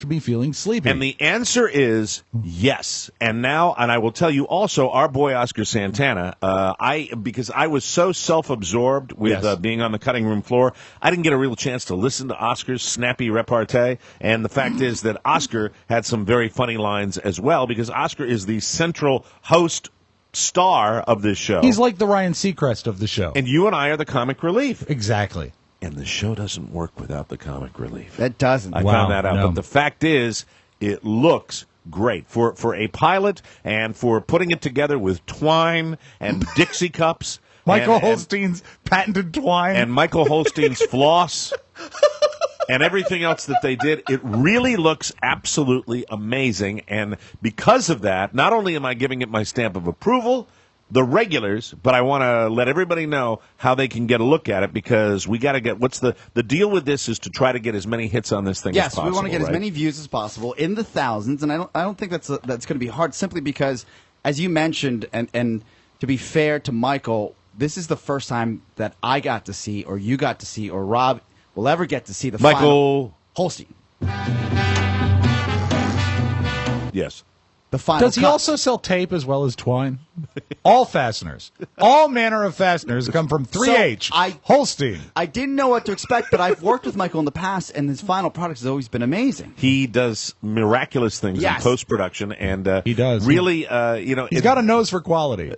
me feeling sleepy? And the answer is yes. And I will tell you also, our boy Oscar Santana, because I was so self-absorbed with being on the cutting room floor, I didn't get a real chance to listen to Oscar's snappy repartee. And the fact is that Oscar had some very funny lines as well, because Oscar is the central host star of this show. He's like the Ryan Seacrest of the show. And you and I are the comic relief. Exactly. And the show doesn't work without the comic relief. It doesn't. I found that out. No. But the fact is, it looks great. For a pilot and for putting it together with twine and Dixie cups. Michael Holstein's patented twine. And Michael Holstein's floss. And everything else that they did, it really looks absolutely amazing. And because of that, not only am I giving it my stamp of approval, the regulars, but I want to let everybody know how they can get a look at it, because we got to get the deal with this is to try to get as many hits on this thing as possible. Yes, we want to get as many views as possible in the thousands, and I don't think that's going to be hard, simply because, as you mentioned, and to be fair to Michael, this is the first time that I got to see, or you got to see, or Rob will ever get to see the Michael final Holstein. Yes. The final Does he also sell tape as well as twine? All fasteners. All manner of fasteners come from 3H. Holstein. I didn't know what to expect, but I've worked with Michael in the past, and his final product has always been amazing. He does miraculous things in post-production, and he does. Really, he's got a nose for quality.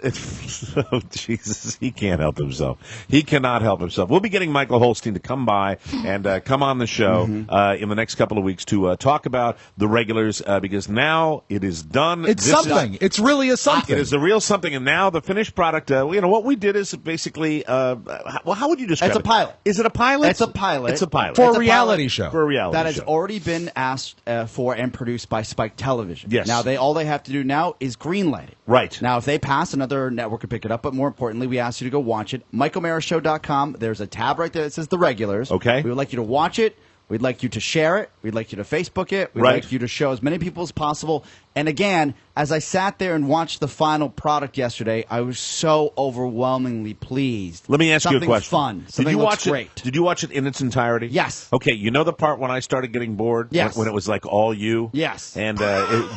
Oh, Jesus, he can't help himself. He cannot help himself. We'll be getting Michael Holstein to come by and come on the show in the next couple of weeks to talk about the regulars, because now it is done. It's something. It's really a something. It is a real something, and now the finished product, what we did is basically, well, how would you describe it? It's a pilot. Is it a pilot? It's a pilot. It's a pilot. For a reality show. For a reality show. That has already been asked for and produced by Spike Television. Yes. Now, all they have to do now is greenlight it. Right. Now, if they pass, another network could pick it up, but more importantly, we ask you to go watch it. MichaelMarashow.com. There's a tab right there that says The Regulars. Okay. We would like you to watch it. We'd like you to share it. We'd like you to Facebook it. We'd like you to show as many people as possible. And again, as I sat there and watched the final product yesterday, I was so overwhelmingly pleased. Let me ask you a question. Fun. Something looks great. Did you watch it in its entirety? Yes. Okay, you know the part when I started getting bored? Yes. When it was like all you? Yes. And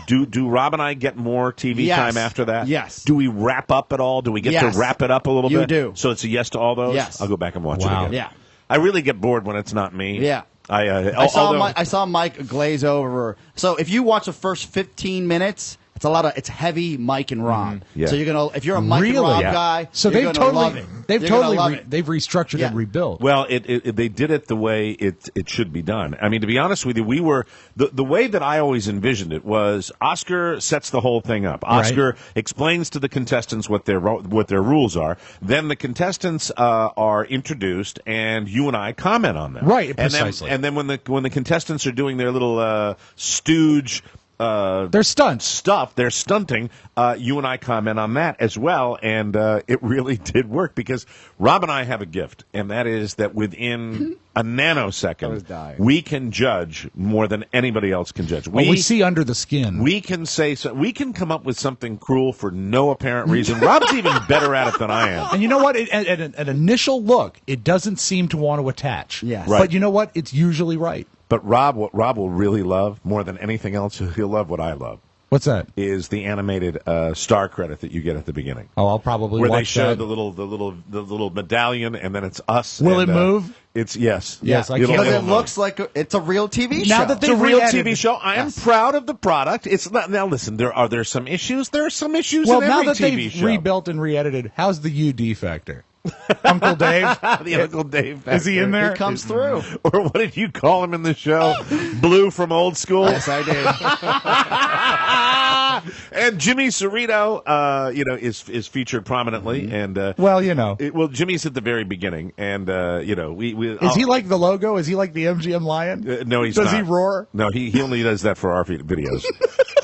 do Rob and I get more TV time after that? Yes. Do we wrap up at all? Do we get to wrap it up a little bit? You do. So it's a yes to all those? Yes. I'll go back and watch it again. Yeah. I really get bored when it's not me. Yeah. I saw Mike glaze over. So if you watch the first 15 minutes, it's heavy Mike and Rob. Yeah. So if you're a Mike and Rob guy, so they've restructured and rebuilt. Well, they did it the way it should be done. I mean, to be honest with you, we were the way that I always envisioned it was Oscar sets the whole thing up. Oscar explains to the contestants what their rules are. Then the contestants are introduced, and you and I comment on them. Right, precisely. And then when the contestants are doing their little stooge. They're stuff. They're stunting. You and I comment on that as well, and it really did work, because Rob and I have a gift, and that is that within a nanosecond, we can judge more than anybody else can judge. We see under the skin. We can we can come up with something cruel for no apparent reason. Rob's even better at it than I am. And you know what? At an initial look, it doesn't seem to want to attach. Yes. Right. But you know what? It's usually right. But what Rob will really love more than anything else, he'll love what I love. What's that? Is the animated star credit that you get at the beginning. Oh, I'll probably where watch they show that. the little medallion, and then it's us. Will it move? It's yes. Yes, I can't. Because it looks like it's a real TV show. Now that It's a real TV show. I am proud of the product. It's not. Now listen, there are some issues. There are some issues in every now that TV they've show. rebuilt and re-edited, how's the UD factor? Uncle Dave? The Uncle Dave factor. Is he in there? He comes through. Or what did you call him in the show? Blue from Old School? Yes, I did. And Jimmy Cerrito, is featured prominently. And Jimmy's at the very beginning. And, Is he like the logo? Is he like the MGM Lion? No, he's not. Does he roar? No, he only does that for our videos.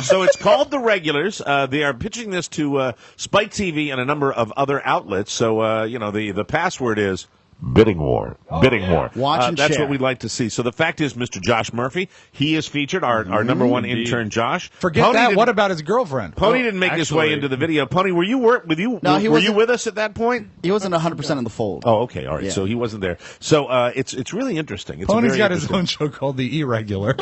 So it's called The Regulars. They are pitching this to Spike TV and a number of other outlets. So, the password is Bidding war. Watch and That's share. what we'd like to see. So the fact is, Mr. Josh Murphy, he is featured, our number one intern, Josh. Forget Pony that. What about his girlfriend? Pony didn't make his way into the video. Pony, were you were you with us at that point? He wasn't 100% in the fold. Oh, okay. All right. Yeah. So he wasn't there. So it's really interesting. It's Pony's got his own show called The Irregular.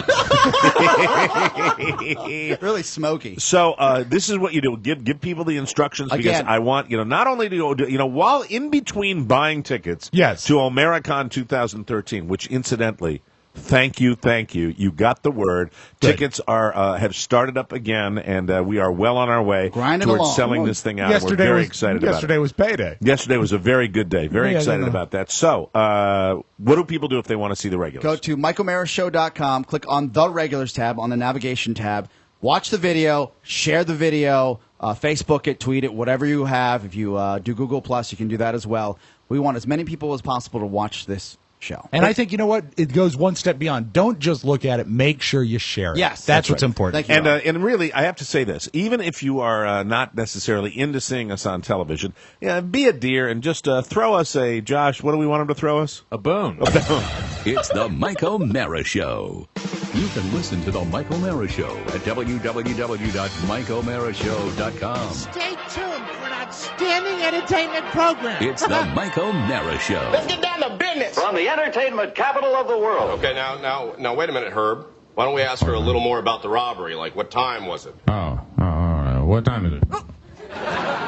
Really smoky. So this is what you do. Give people the instructions because Again. I want, not only to go, while in between buying tickets to Omericon 2013, which incidentally, thank you. You got the word. Good. Tickets are have started up again, and we are well on our way Grinding towards along. selling this thing out. We're very excited about it. Yesterday was payday. Yesterday was a very good day. Very Yeah, excited about that. So, what do people do if they want to see the regulars? Go to michaelmarashow.com, click on the Regulars tab on the navigation tab, watch the video, share the video, Facebook it, tweet it, whatever you have. If you do Google Plus, you can do that as well. We want as many people as possible to watch this show. And I think, you know what? It goes one step beyond. Don't just look at it. Make sure you share it. Yes. That's what's important. Thank you. And really, I have to say this: even if you are not necessarily into seeing us on television, be a dear and just throw us a Josh. What do we want him to throw us? A bone. It's the Mike O'Mara Show. You can listen to the Mike O'Mara Show at www.mikeomarashow.com. Stay tuned for an outstanding entertainment program. It's the Mike O'Mara Show. Let's get down to business. From the entertainment capital of the world. Okay, now, wait a minute, Herb. Why don't we ask her a little more about the robbery? Like, what time was it? What time is it?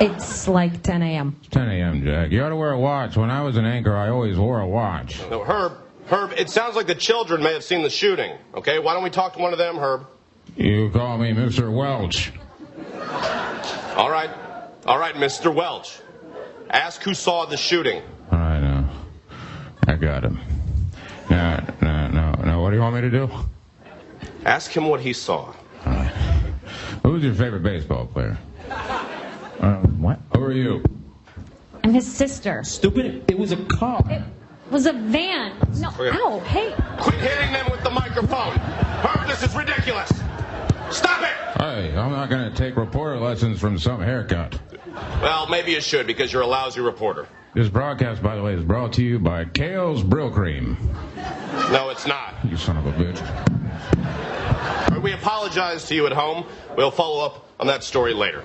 It's like 10 a.m. It's 10 a.m., Jack. You ought to wear a watch. When I was an anchor, I always wore a watch. No, Herb, it sounds like the children may have seen the shooting. Okay, why don't we talk to one of them, Herb? You call me Mr. Welch. All right, Mr. Welch. Ask who saw the shooting. All right, I got him. Now, what do you want me to do? Ask him what he saw. All right. Who's your favorite baseball player? What? Who are you? I'm his sister. Stupid. It was a car. It was a van. No, Okay. ow, hey. Quit hitting them with the microphone. Herb, this is ridiculous. Stop it! Hey, I'm not going to take reporter lessons from some haircut. Well, maybe you should because you're a lousy reporter. This broadcast, by the way, is brought to you by Kale's Brill Cream. No, it's not. You son of a bitch. We apologize to you at home. We'll follow up on that story later.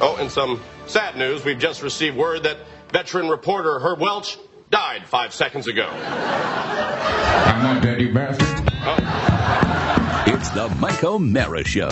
Oh, and some sad news. We've just received word that veteran reporter Herb Welch died 5 seconds ago. I'm not dead, you bastard. It's the Mike O'Mara Show.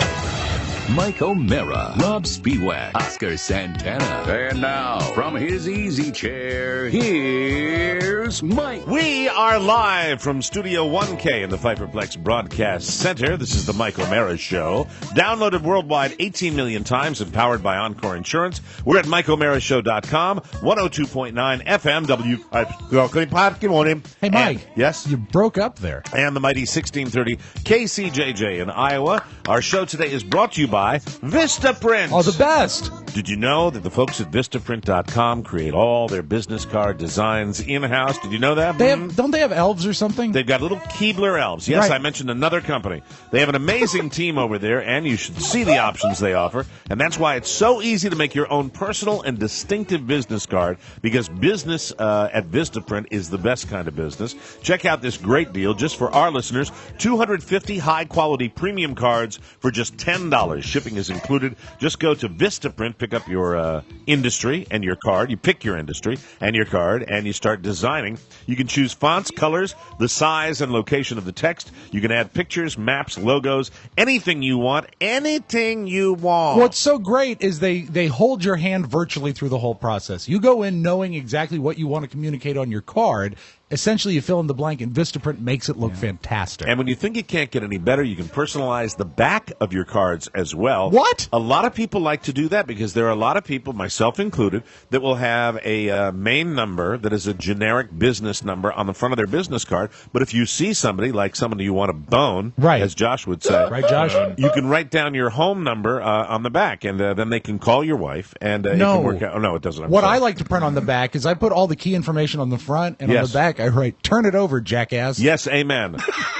Mike O'Mara, Rob Spiewak, Oscar Santana. And now, from his easy chair, here's Mike. We are live from Studio 1K in the Pfeifferplex Broadcast Center. This is the Mike O'Mara Show. Downloaded worldwide 18 million times and powered by Encore Insurance. We're at MikeO'MaraShow.com, 102.9 FM, Good morning. Hey, Mike. Yes? You broke up there. And the mighty 1630 KCJJ in Iowa. Our show today is brought to you by Vistaprint. Oh, the best. Did you know that the folks at Vistaprint.com create all their business card designs in-house? Did you know that? Don't they have elves or something? They've got little Keebler elves. Yes, Right. I mentioned another company. They have an amazing team over there, and you should see the options they offer. And that's why it's so easy to make your own personal and distinctive business card, because business at Vistaprint is the best kind of business. Check out this great deal just for our listeners. 250 high-quality premium cards for just $10. Shipping is included. Just go to Vistaprint, pick up your industry and your card. You pick your industry and your card, and you start designing. You can choose fonts, colors, the size and location of the text. You can add pictures, maps, logos, anything you want. Anything you want. What's so great is they hold your hand virtually through the whole process. You go in knowing exactly what you want to communicate on your card. Essentially, you fill in the blank, and Vistaprint makes it look fantastic. And when you think it can't get any better, you can personalize the back of your cards as well. What? A lot of people like to do that because there are a lot of people, myself included, that will have a main number that is a generic business number on the front of their business card. But if you see somebody, like somebody you want to bone, right, as Josh would say, right, Josh, you can write down your home number on the back, and then they can call your wife, and it can work out. Oh, no, it doesn't. What I like to print on the back is I put all the key information on the front, and on the back I write, "Turn it over, jackass." Yes, amen.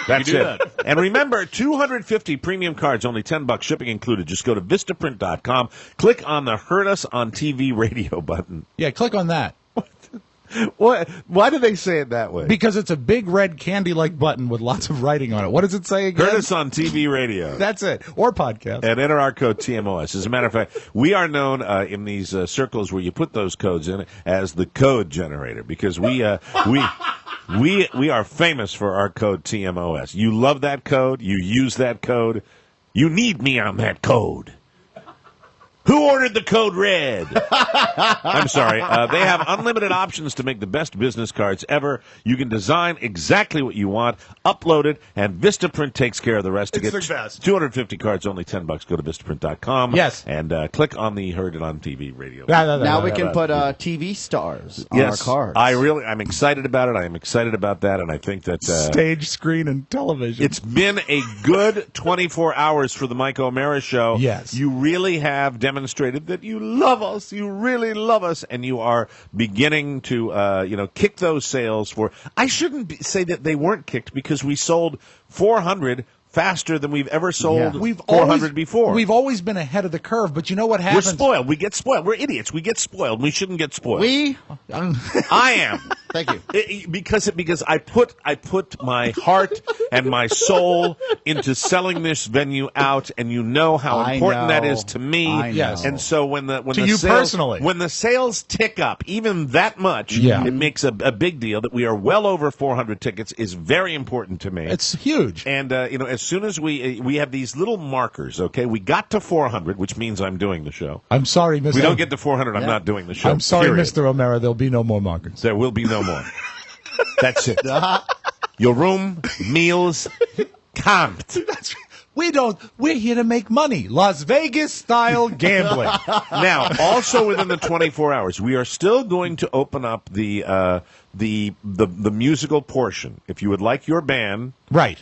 That's You do it. And remember, 250 premium cards, only $10, shipping included. Just go to Vistaprint.com, click on the Heard Us on TV radio button. Yeah, click on that. What? Why do they say it that way? Because it's a big red candy-like button with lots of writing on it. What does it say again? Heard us on TV, radio. That's it. Or podcast. And enter our code TMOS. As a matter of fact, we are known in these circles where you put those codes in as the code generator because we are famous for our code TMOS. You love that code. You use that code. You need me on that code. Who ordered the code red? I'm sorry. They have unlimited options to make the best business cards ever. You can design exactly what you want, upload it, and Vistaprint takes care of the rest. It's to the get best. 250 cards, only $10. Go to Vistaprint.com. Yes. And click on the Heard It on TV radio. Now we can put TV stars on Yes, our cards. I'm excited about it. I am excited about that, and I think that Stage, screen, and television. it's been a good 24 hours for the Mike O'Mara Show. Yes. You really have demonstrated that you love us. You really love us, and you are beginning to, kick those sales for. I shouldn't say that they weren't kicked because we sold 400 faster than we've ever sold 400 before. We've always been ahead of the curve, but you know what We're happens? spoiled. We get spoiled. We're idiots. We get spoiled. We shouldn't get spoiled. I am. Thank you. Because I put my heart and my soul into selling this venue out, and you know how important that is to me. I know. Yes. And so when the you sales, personally. when the sales tick up even that much, Yeah. it makes a big deal. That we are well over 400 tickets is very important to me. It's huge. And as soon as we have these little markers, okay, we got to 400, which means I'm doing the show. I'm sorry, Mr. We don't get to 400, I'm not doing the show. I'm sorry, period. Mr. O'Mara. There'll be no more markers. There will be no more. That's it. Your room, meals, camped. We're here to make money. Las Vegas style gambling. Now, also within the 24 hours, we are still going to open up the musical portion. If you would like your band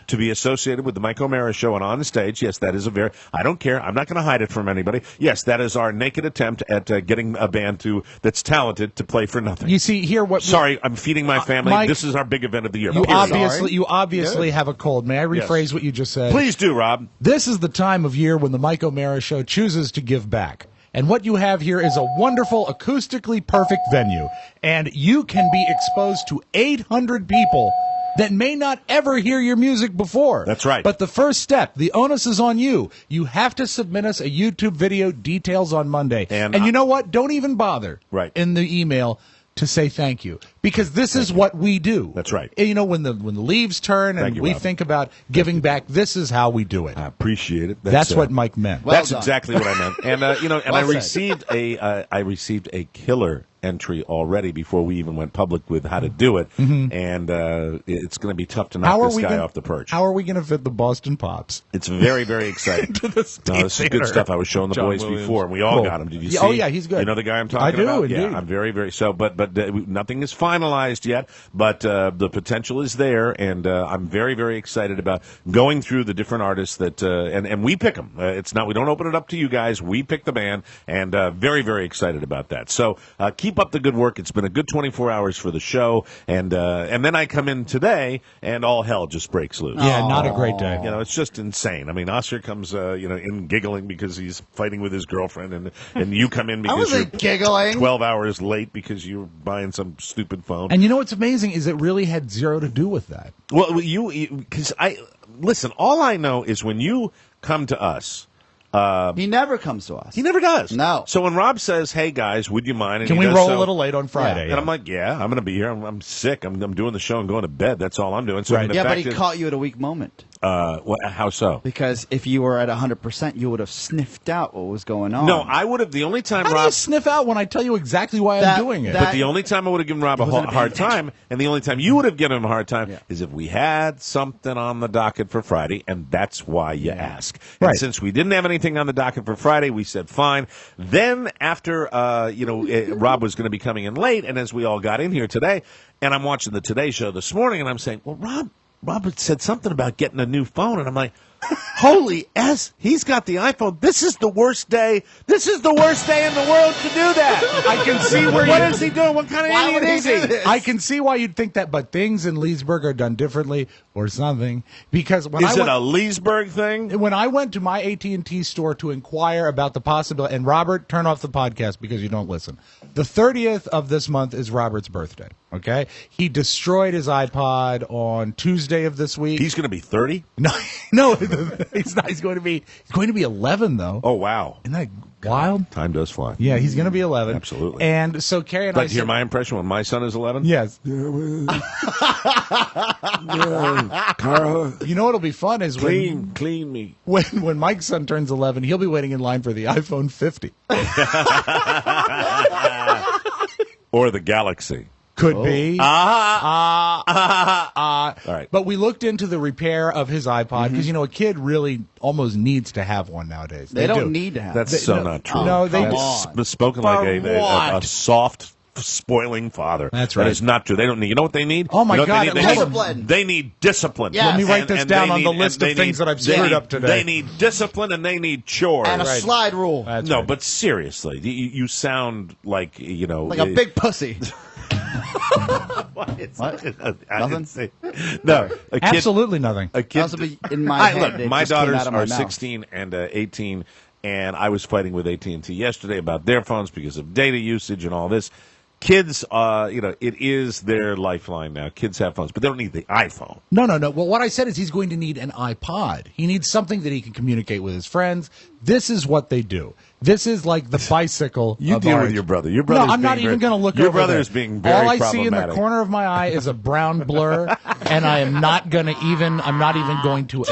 to be associated with the Mike O'Mara Show and on stage, yes, that is I don't care. I'm not going to hide it from anybody. Yes, that is our naked attempt at getting a band that's talented to play for nothing. You see, here what... Sorry, I'm feeding my family. Mike, this is our big event of the year. You obviously have a cold. May I rephrase what you just said? Please do, Rob. This is the time of year when the Mike O'Mara Show chooses to give back. And what you have here is a wonderful, acoustically perfect venue. And you can be exposed to 800 people that may not ever hear your music before. That's right. But the first step, the onus is on you. You have to submit us a YouTube video, details on Monday. And you know what? Don't even bother in the email to say thank you, because this is what we do. That's right. And, when the leaves turn and we think about giving back, this is how we do it. I appreciate it. That's what Mike meant. That's exactly what I meant. And I received a killer entry already before we even went public with how to do it, and it's going to be tough to knock this guy off the perch. How are we going to fit the Boston Pops? It's very, very exciting. This is good stuff. I was showing the boys before, and we all got him. Did you see? Oh, yeah, he's good. You know the guy I'm talking about? I do, indeed. Yeah, I'm very, very so. But nothing is finalized yet, but the potential is there, and I'm very, very excited about going through the different artists that and we pick them. It's not, we don't open it up to you guys. We pick the band, and very, very excited about that. So keep up the good work. It's been a good 24 hours for the show, and then I come in today, and all hell just breaks loose. Yeah, not a great day. It's just insane. I mean, Oscar comes, in giggling because he's fighting with his girlfriend, and you come in because you're giggling 12 hours late because you're buying some stupid phone. And you know what's amazing is it really had zero to do with that. Well, because listen, all I know is when you come to us, he never comes to us. He never does. No. So when Rob says, "Hey guys, would you mind?" And Can we roll a little late on Friday? And I'm like, "Yeah, I'm going to be here. I'm sick. I'm doing the show and going to bed. That's all I'm doing." So Right. Yeah, but he caught you at a weak moment. How so? Because if you were at 100%, you would have sniffed out what was going on. No, I would have. The only time How do Rob you sniff out when I tell you exactly why I'm doing it? But the only time I would have given Rob a hard time, and the only time you would have given him a hard time, is if we had something on the docket for Friday, and that's why you ask. And Right. since we didn't have anything on the docket for Friday, we said fine. Then after, Rob was going to be coming in late, and as we all got in here today, and I'm watching the Today Show this morning, and I'm saying, well, Rob had said something about getting a new phone, and I'm like, holy S, he's got the iPhone. This is the worst day. This is the worst day in the world to do that. I can see where What is he doing? What kind of idiot is he? I can see why you'd think that, but things in Leesburg are done differently or something. Because when Is it a Leesburg thing? When I went to my AT&T store to inquire about the possibility, and Robert, turn off the podcast because you don't listen. The 30th of this month is Robert's birthday. Okay, he destroyed his iPod on Tuesday of this week. He's going to be 30? No, he's not. He's going to be 11 though. Oh wow! Isn't that wild? Time does fly. Yeah, he's going to be 11. Absolutely. And so Carrie and I Like, hear my impression when my son is 11? Yes. Carl, You know what'll be fun is clean me. when Mike's son turns 11, he'll be waiting in line for the iPhone 50. Or the Galaxy. Could be. All right. But we looked into the repair of his iPod because, a kid really almost needs to have one nowadays. They do. don't need to have. That's not true. No, they That's do. spoken like a soft, spoiling father. That's right. That is not true. They don't need. You know what they need? Oh, my You know what God, They need? discipline. They need discipline. Yes. Let me write this down they on the need- list and of they things need- that I've they screwed need- up today. They need discipline and they need chores. And a slide rule. That's No, right. but seriously, you sound like Like a big pussy. What? I Nothing? didn't say. No, a kid, Absolutely nothing. A kid. That's what in my head, Look, it my just came daughters out of my are mouth. 16 and 18, and I was fighting with AT&T yesterday about their phones because of data usage and all this. Kids, it is their lifeline now. Kids have phones, but they don't need the iPhone. No. Well, what I said is he's going to need an iPod. He needs something that he can communicate with his friends. This is what they do. This is like the bicycle. You of deal our with age. your brother. Your brother. No, I'm not even going to look Your over brother there. is being very All I problematic. see in the corner of my eye is a brown blur, and I'm not even going to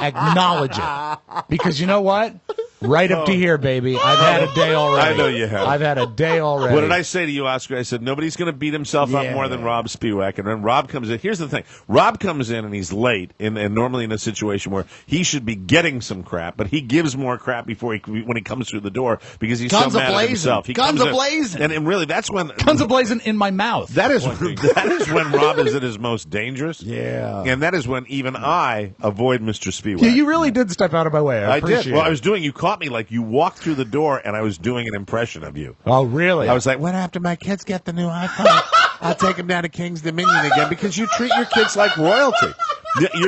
acknowledge it. Because you know what? Right up to here, baby. I've had a day already. I know you have. I've had a day already. What did I say to you, Oscar? I said, nobody's going to beat himself up more than Rob Spiewak. And then Rob comes in. Here's the thing. Rob comes in and he's late, and normally in a situation where he should be getting some crap, but he gives more crap when he comes through the door because he's Guns so mad at a-blazing. himself. He Guns comes in- a-blazing. And really, that's when... Guns a-blazing in my mouth. That is when Rob is at his most dangerous. Yeah. And that is when even I avoid Mr. Spiewak. Yeah, you really did step out of my way. I appreciate did. Well, it. I was doing... You caught me like you walked through the door, and I was doing an impression of you. Oh, really? I was like, when after my kids get the new iPhone, I'll take them down to King's Dominion again because you treat your kids like royalty.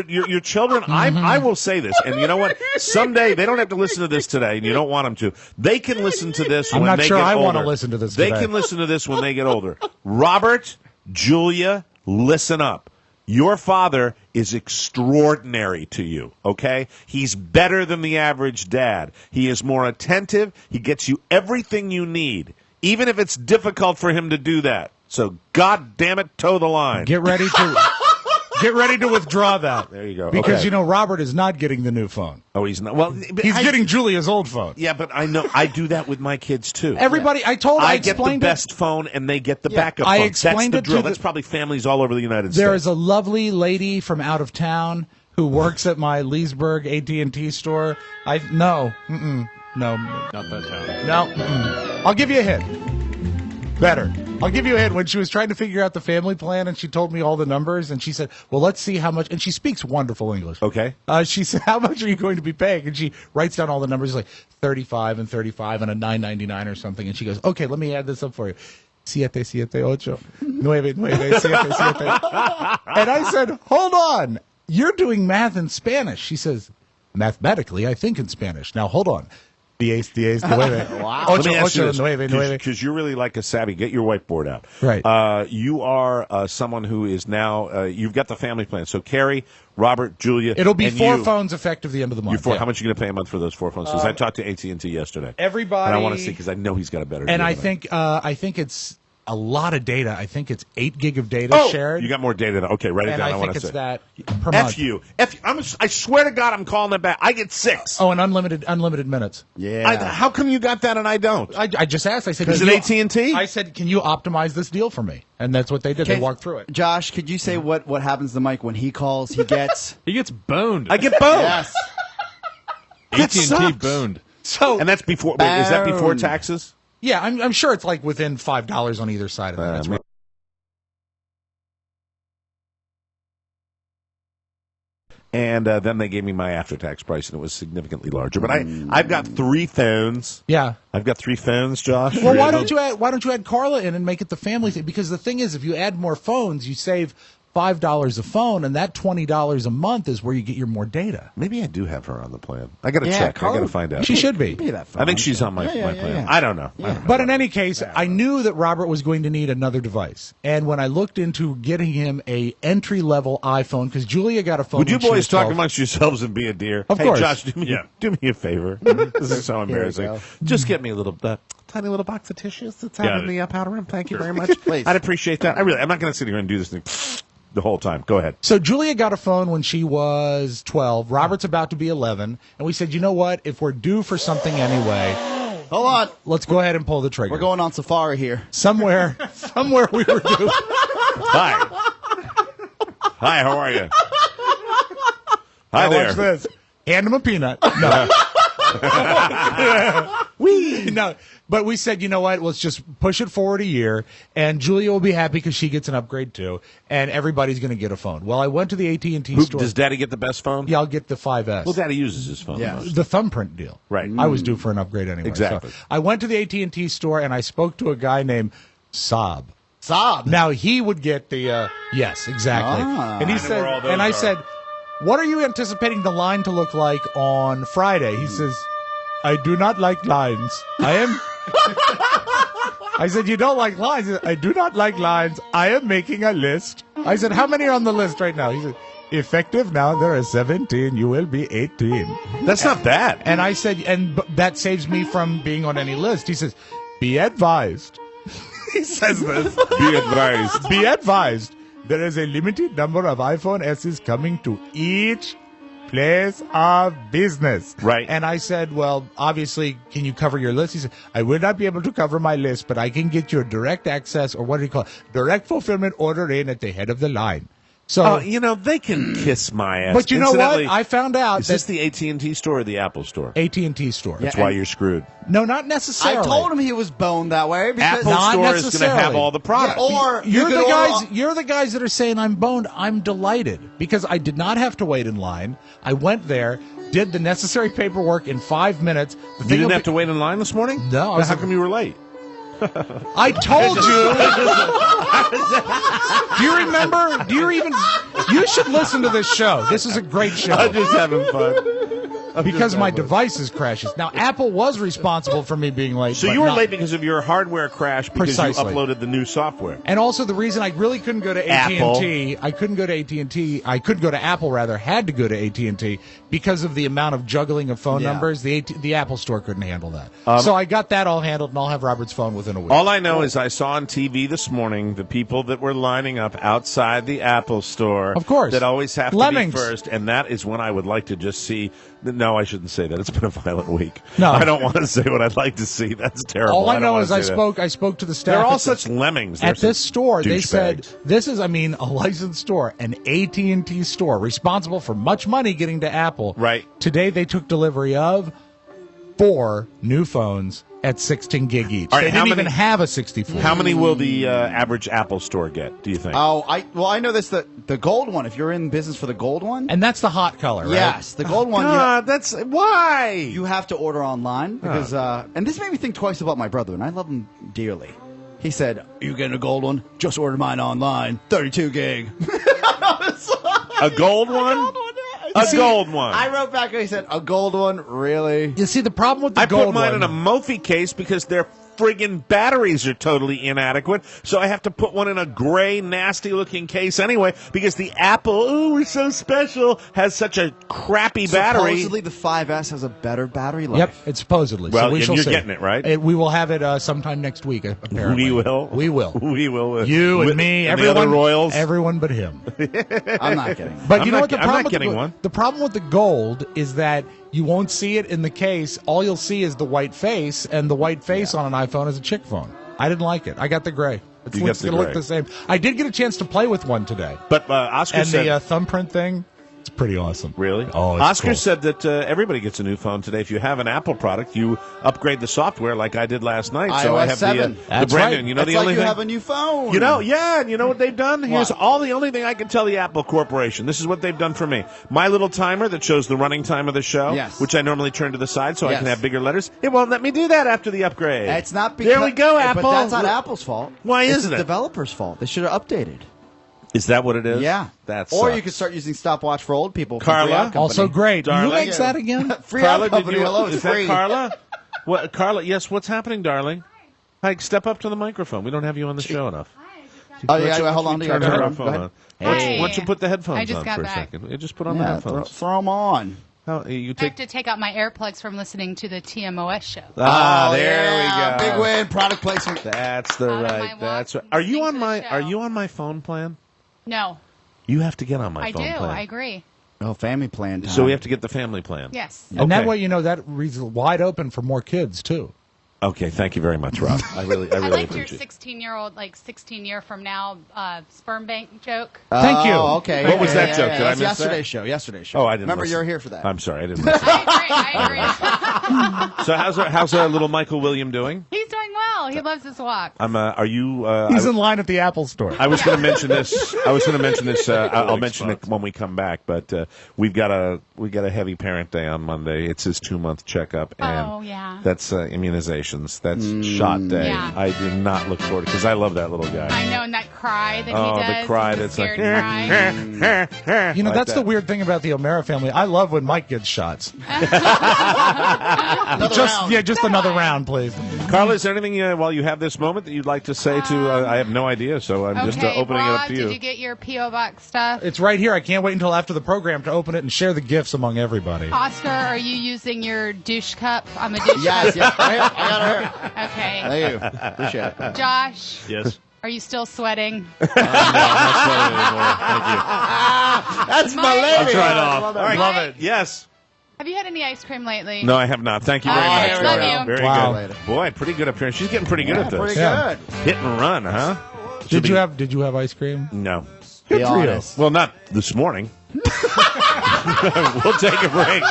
Your children, I will say this, and you know what? Someday, they don't have to listen to this today, and you don't want them to. They can listen to this when I'm not they sure get I older. want to listen to this They today. can listen to this when they get older. Robert, Julia, listen up. Your father is extraordinary to you, okay? He's better than the average dad. He is more attentive. He gets you everything you need, even if it's difficult for him to do that. So, God damn it, toe the line. Get ready to withdraw that. There you go. Because Okay. Robert is not getting the new phone. Oh, he's not. Well, He's getting Julia's old phone. Yeah, but I know I do that with my kids too. Everybody, I I get the explained best phone, and they get the backup I phone. explained That's the it to drill. the- That's probably families all over the United There States. is a lovely lady from out of town who works at my Leesburg AT&T store. No, not that town. No, I'll give you a hint. Better. I'll give you a hint. When she was trying to figure out the family plan and she told me all the numbers and she said, well, let's see how much, and she speaks wonderful English. Okay. She said, how much are you going to be paying? And she writes down all the numbers, like 35 and 35 and a $9.99 or something. And she goes, okay, let me add this up for you. 778 997. And I said, hold on. You're doing math in Spanish. She says, mathematically, I think in Spanish. Now, hold on. 10, 9. Wow. Let me ask you 8, 9, 9. because you're really like a savvy. Get your whiteboard out. Right. You are someone who is now. You've got the family plan. So Carrie, Robert, Julia. It'll be and 4 you. phones effective the end of the month. How much are you going to pay a month for those 4 phones? Because I talked to AT&T yesterday. Everybody. And I want to see because I know he's got a better. And deal I than think it's a lot of data. I think it's 8 gig of data shared. You got more data. Okay, write it and down. I want think to it's say. that per month. F you. I swear to God, I'm calling that back. I get 6. Oh, and unlimited minutes. Yeah. How come you got that and I don't? I just asked. I said, Is can it you- AT&T? I said, can you optimize this deal for me? And that's what they did. They walked through it. Josh, could you say what happens to Mike when he calls? He gets. He gets boned. I get boned. Yes. That AT&T sucks. boned. So And that's before. Wait, is that before Bound. taxes? yeah, I'm sure it's like within $5 on either side of that. That's right. And then they gave me my after-tax price, and it was significantly larger. But I've got 3 phones. Yeah. I've got 3 phones, Josh. Well, why don't you add Carla in and make it the family thing? Because the thing is, if you add more phones, you save $5 a phone, and that $20 a month is where you get your more data. Maybe I do have her on the plan. I got to Yeah, check. Carla- I got to find out. She should be. I think she's on my plan. I don't know. But in any case, I knew that Robert was going to need another device. And when I looked into getting him a entry-level iPhone, because Julia got a phone. Would you when she boys was talk 12. amongst yourselves and be a dear? Of hey, course. Josh, do me a favor. This is so embarrassing. go. Just get me a little tiny little box of tissues that's out in the powder room. Thank you very much. Please. I'd appreciate that. I'm not going to sit here and do this thing the whole time. Go ahead. So Julia got a phone when she was 12. Robert's about to be 11. And we said, you know what? If we're due for something anyway, Hold on. let's go ahead and pull the trigger. We're going on safari here. somewhere we were due. Hi. Hi, how are you? Hi Now there. watch this. Hand him a peanut. No. No, but we said, you know what? Let's just push it forward a year, and Julia will be happy because she gets an upgrade too, and everybody's going to get a phone. Well, I went to the AT&T store. Does Daddy get the best phone? Yeah, I'll get the 5S. Well, Daddy uses his phone. Yeah. most. The thumbprint deal. Right. I was due for an upgrade anyway. Exactly. So I went to the AT&T store, and I spoke to a guy named Saab. Sob. Now he would get the yes, exactly. And he said, where all those and I are. said, "What are you anticipating the line to look like on Friday?" He says, "I do not like lines. I am." I said, "You don't like lines?" He said, "I do not like lines. I am making a list." I said, "How many are on the list right now?" He said, "Effective now, there are 17. You will be 18." That's not bad. And I said, that saves me from being on any list. He says, "Be advised." He says this. Be advised. Be advised, there is a limited number of iPhone S's coming to each place of business. Right. And I said, well, obviously, can you cover your list? He said, I will not be able to cover my list, but I can get you a direct access, or what do you call it? Direct fulfillment order in at the head of the line. So, they can kiss my ass. but you know what? Incidentally, I found out is that this the AT&T store or the Apple store? AT&T store. That's why you're screwed. No, not I necessarily. told him he was boned that way because Apple Not store is going to have necessarily. all the products. or You're you the could guys. order- You're the guys that are saying I'm boned. I'm delighted because I did not have to wait in line. I went there, did the necessary paperwork in 5 minutes. You didn't have to wait in line this morning? No, I Then was how like- come you were late? I told you. Do you remember? Do you even? You should listen to this show. This is a great show. I'm just having fun. Because my devices crashes. Now, Apple was responsible for me being late. So but you were not- late because of your hardware crash because Precisely. you uploaded the new software. And also the reason I really couldn't go to AT&T, I couldn't go to AT&T, I couldn't go to Apple rather, had to go to AT&T because of the amount of juggling of phone Yeah. numbers. The Apple store couldn't handle that. So I got that all handled, and I'll have Robert's phone within a week. All I know is I saw on TV this morning the people that were lining up outside the Apple store. Of course. That always have Lemmings. to be first, and that is when I would like to just see. No, I shouldn't say that. It's been a violent week. No. I don't want to say what I'd like to see. That's terrible. all I don't know wanna is I say that. spoke to the staff. They're all at the- such lemmings. They're At this such store, they said, douchebags. this is, a licensed store, an AT&T store, responsible for much money getting to Apple. Right. Today, they took delivery of 4 new phones at 16 gig each. All right, They how didn't many- even have a 64. How many will the average Apple store get? Do you think? I know this the gold one. If you're in business for the gold one, And that's the hot color, right? yes, the gold one. God, that's why. You have to order online because, and this made me think twice about my brother, and I love him dearly. He said, "You getting a gold one? Just order mine online, 32 gig." A gold one? A gold one. I wrote back and he said, "A gold one, really?" You see, the problem with the I gold put mine one, in a Mophie case because their friggin' batteries are totally inadequate. So I have to put one in a gray, nasty-looking case anyway because the Apple, ooh, we're so special, has such a crappy battery. Supposedly, the 5S has a better battery life. Yep, it's supposedly. Well, so we and shall you're see. getting it, right? We will have it sometime next week, apparently. We will. We will. We will. You and With- me, and everyone, the other Royals. everyone but him. I'm not kidding. But I'm you know not what the ge- I'm problem not with getting the, one. The problem with the gold is that you won't see it in the case. All you'll see is the white face, and the white face on an iPhone is a chick phone. I didn't like it. I got the gray. It's You got going the to look gray. the same. I did get a chance to play with one today, But Oscar and said... the thumbprint thing. It's pretty awesome. Really? Oh, it's Oscar cool. said that everybody gets a new phone today. If you have an Apple product, you upgrade the software like I did last night. So I iOS have 7. the That's brand right. new. And you know It's the like only you thing. have a new phone. You know, yeah, and you know what they've done? Here's What? all the only thing I can tell the Apple Corporation. This is what they've done for me. My little timer that shows the running time of the show, Yes. which I normally turn to the side so I Yes. can have bigger letters. It won't let me do that after the upgrade. It's not because There we go, Apple. But that's not Apple's fault. Why It's isn't the it? developer's fault. They should have updated. Is that what it is? Yeah. That's or you could start using stopwatch for old people. from Carla? Free Out Company. Also great. Darling. Who makes that again? Free Carla, Out Company. Hello, it's is free. that Carla? What, Carla? Yes. What's happening, darling? Hi. Step up to the microphone. We don't have you on the show enough. Oh yeah, hold on. Turn the Go microphone ahead. on. Hey. Why don't you put the headphones I just on got for a back. second? You just put on the Yeah, headphones. throw them on. How, you I have take. to take out my earplugs from listening to the TMOS show. There we go. Big win. Product placement. That's the Out of right. my That's walk, right. Are you listening on to the my? show. Are you on my phone plan? No, You have to get on my I do. phone plan. I agree. Oh, family plan. So we have to get the family plan. Yes. And that Okay. way, that reads wide open for more kids, too. Okay. Thank you very much, Rob. I really I liked your appreciate it. 16-year-old, 16 year from now, sperm bank joke. Thank you. Oh, okay. What was that joke? Did I That's miss that? Yesterday's show. Oh, I didn't. Remember, listen. you're here for that. I'm sorry, I didn't miss it. I agree. So how's little Michael William doing? He's doing well. He loves his walk. Are you? He's in line at the Apple Store. I was going to mention this. I'll mention it when we come back. But we got a heavy parent day on Monday. It's his 2-month checkup, and Oh, yeah. that's immunizations. That's shot day. Yeah. I do not look forward to because I love that little guy. I know, and that cry that Oh, he does. the cry the that's like. scared cry. Like That's the that. weird thing about the O'Mara family. I love when Mike gets shots. Just another round, please. Carla, is there anything while you have this moment that you'd like to say to? I have no idea, so I'm just Okay, opening Rob, it up to you. did you get your P.O. Box stuff? It's right here. I can't wait until after the program to open it and share the gifts among everybody. Oscar, are you using your douche cup? I'm a douche Yes, cup. yes. I got her. Okay. Thank you. Appreciate it. Josh, Yes. are you still sweating? I'm not sweating anymore. Thank you. That's my Mike. lady. I'll try it off. All right. Love it. Yes. Have you had any ice cream lately? No, I have not. Thank you very Okay, much. love Carla. you. Very Wow. good. Boy, pretty good appearance. She's getting pretty good at this. Pretty Yeah. good. Hit and run, huh? Did you have ice cream? No. Be Good for you. honest. Well, not this morning. We'll take a break.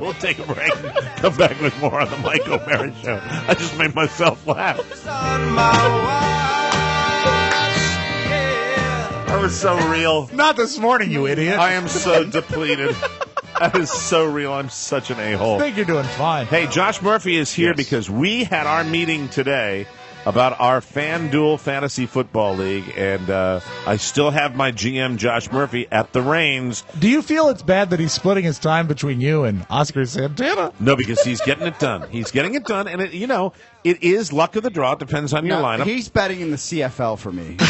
We'll take a break. Come back with more on the Mike O'Mara Show. I just made myself laugh. That was so real. Not this morning, you idiot. I am so depleted. That is so real. I'm such an a-hole. I think you're doing fine. Hey, Josh Murphy is here Yes. because we had our meeting today about our FanDuel Fantasy Football League, and I still have my GM, Josh Murphy, at the reins. Do you feel it's bad that he's splitting his time between you and Oscar Santana? No, because he's getting it done. He's getting it done, and it is luck of the draw. It depends on your No, lineup. he's betting in the CFL for me. Dude,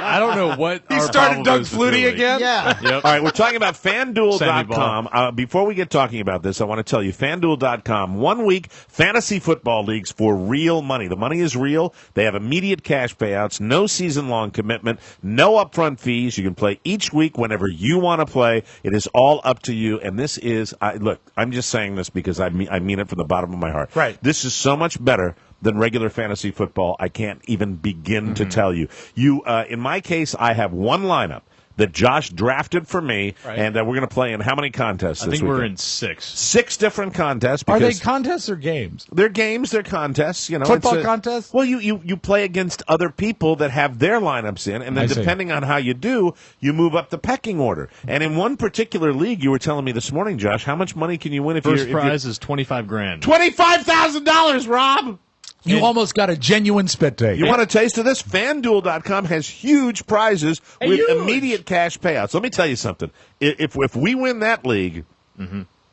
I don't know what He our started problem Doug is with your Flutie league. again? Yeah. Yep. All right, we're talking about FanDuel.com. Sandy Before we get talking about this, I want to tell you, FanDuel.com, 1 week fantasy football leagues for real money. The money is real. They have immediate cash payouts, no season-long commitment, no upfront fees. You can play each week whenever you want to play. It is all up to you, and this is, look, I'm just saying this because I mean it from the bottom of my heart. Right. This is so much better than regular fantasy football. I can't even begin to tell you. In my case, I have one lineup that Josh drafted for me, Right. and we're going to play in how many contests I this think we're weekend? in 6. 6 different contests. Are they Because contests or games? they're games, they're contests. Football it's contests? Well, you play against other people that have their lineups in, and then I see. depending on how you do, you move up the pecking order. And in one particular league, you were telling me this morning, Josh, how much money can you win if First you're prize is $25,000. $25,000, Rob? You almost got a genuine spit take. You want a taste of this? FanDuel.com has huge prizes with immediate cash payouts. Let me tell you something. If we win that league,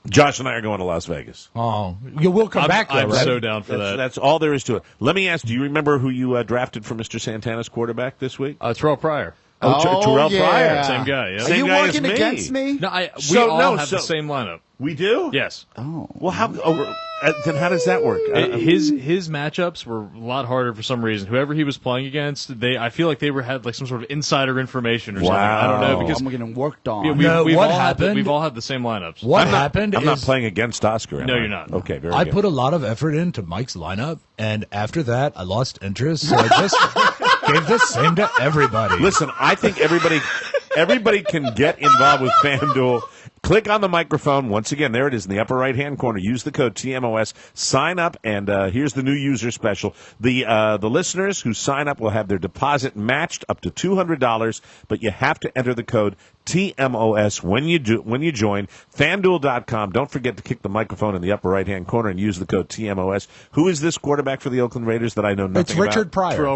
Josh and I are going to Las Vegas. Oh, you will come back, though, I'm right? so down for that. That's all there is to it. Let me ask, do you remember who you drafted for Mr. Santana's quarterback this week? Terrell Pryor. Terrell yeah. Pryor. Same guy, yeah. Are Same you guy as working me. against me? No, we So- all no, have so- the same lineup. We do? Yes. Well, then how does that work? His matchups were a lot harder for some reason. Whoever he was playing against, I feel like they had like some sort of insider information or something. I don't know because I'm getting worked on. yeah, No, we've what all happened? we've all had the same lineups. What happened I'm not is playing against Oscar. am No, I? you're not. Okay, very I good. put a lot of effort into Mike's lineup, and after that, I lost interest, so I just gave the same to everybody. Listen, I think everybody can get involved with FanDuel. Click on the microphone. Once again, there it is in the upper right-hand corner. Use the code TMOS. Sign up, and here's the new user special. The listeners who sign up will have their deposit matched up to $200, but you have to enter the code TMOS when you join. FanDuel.com. Don't forget to kick the microphone in the upper right-hand corner and use the code TMOS. Who is this quarterback for the Oakland Raiders that I know nothing It's Richard about?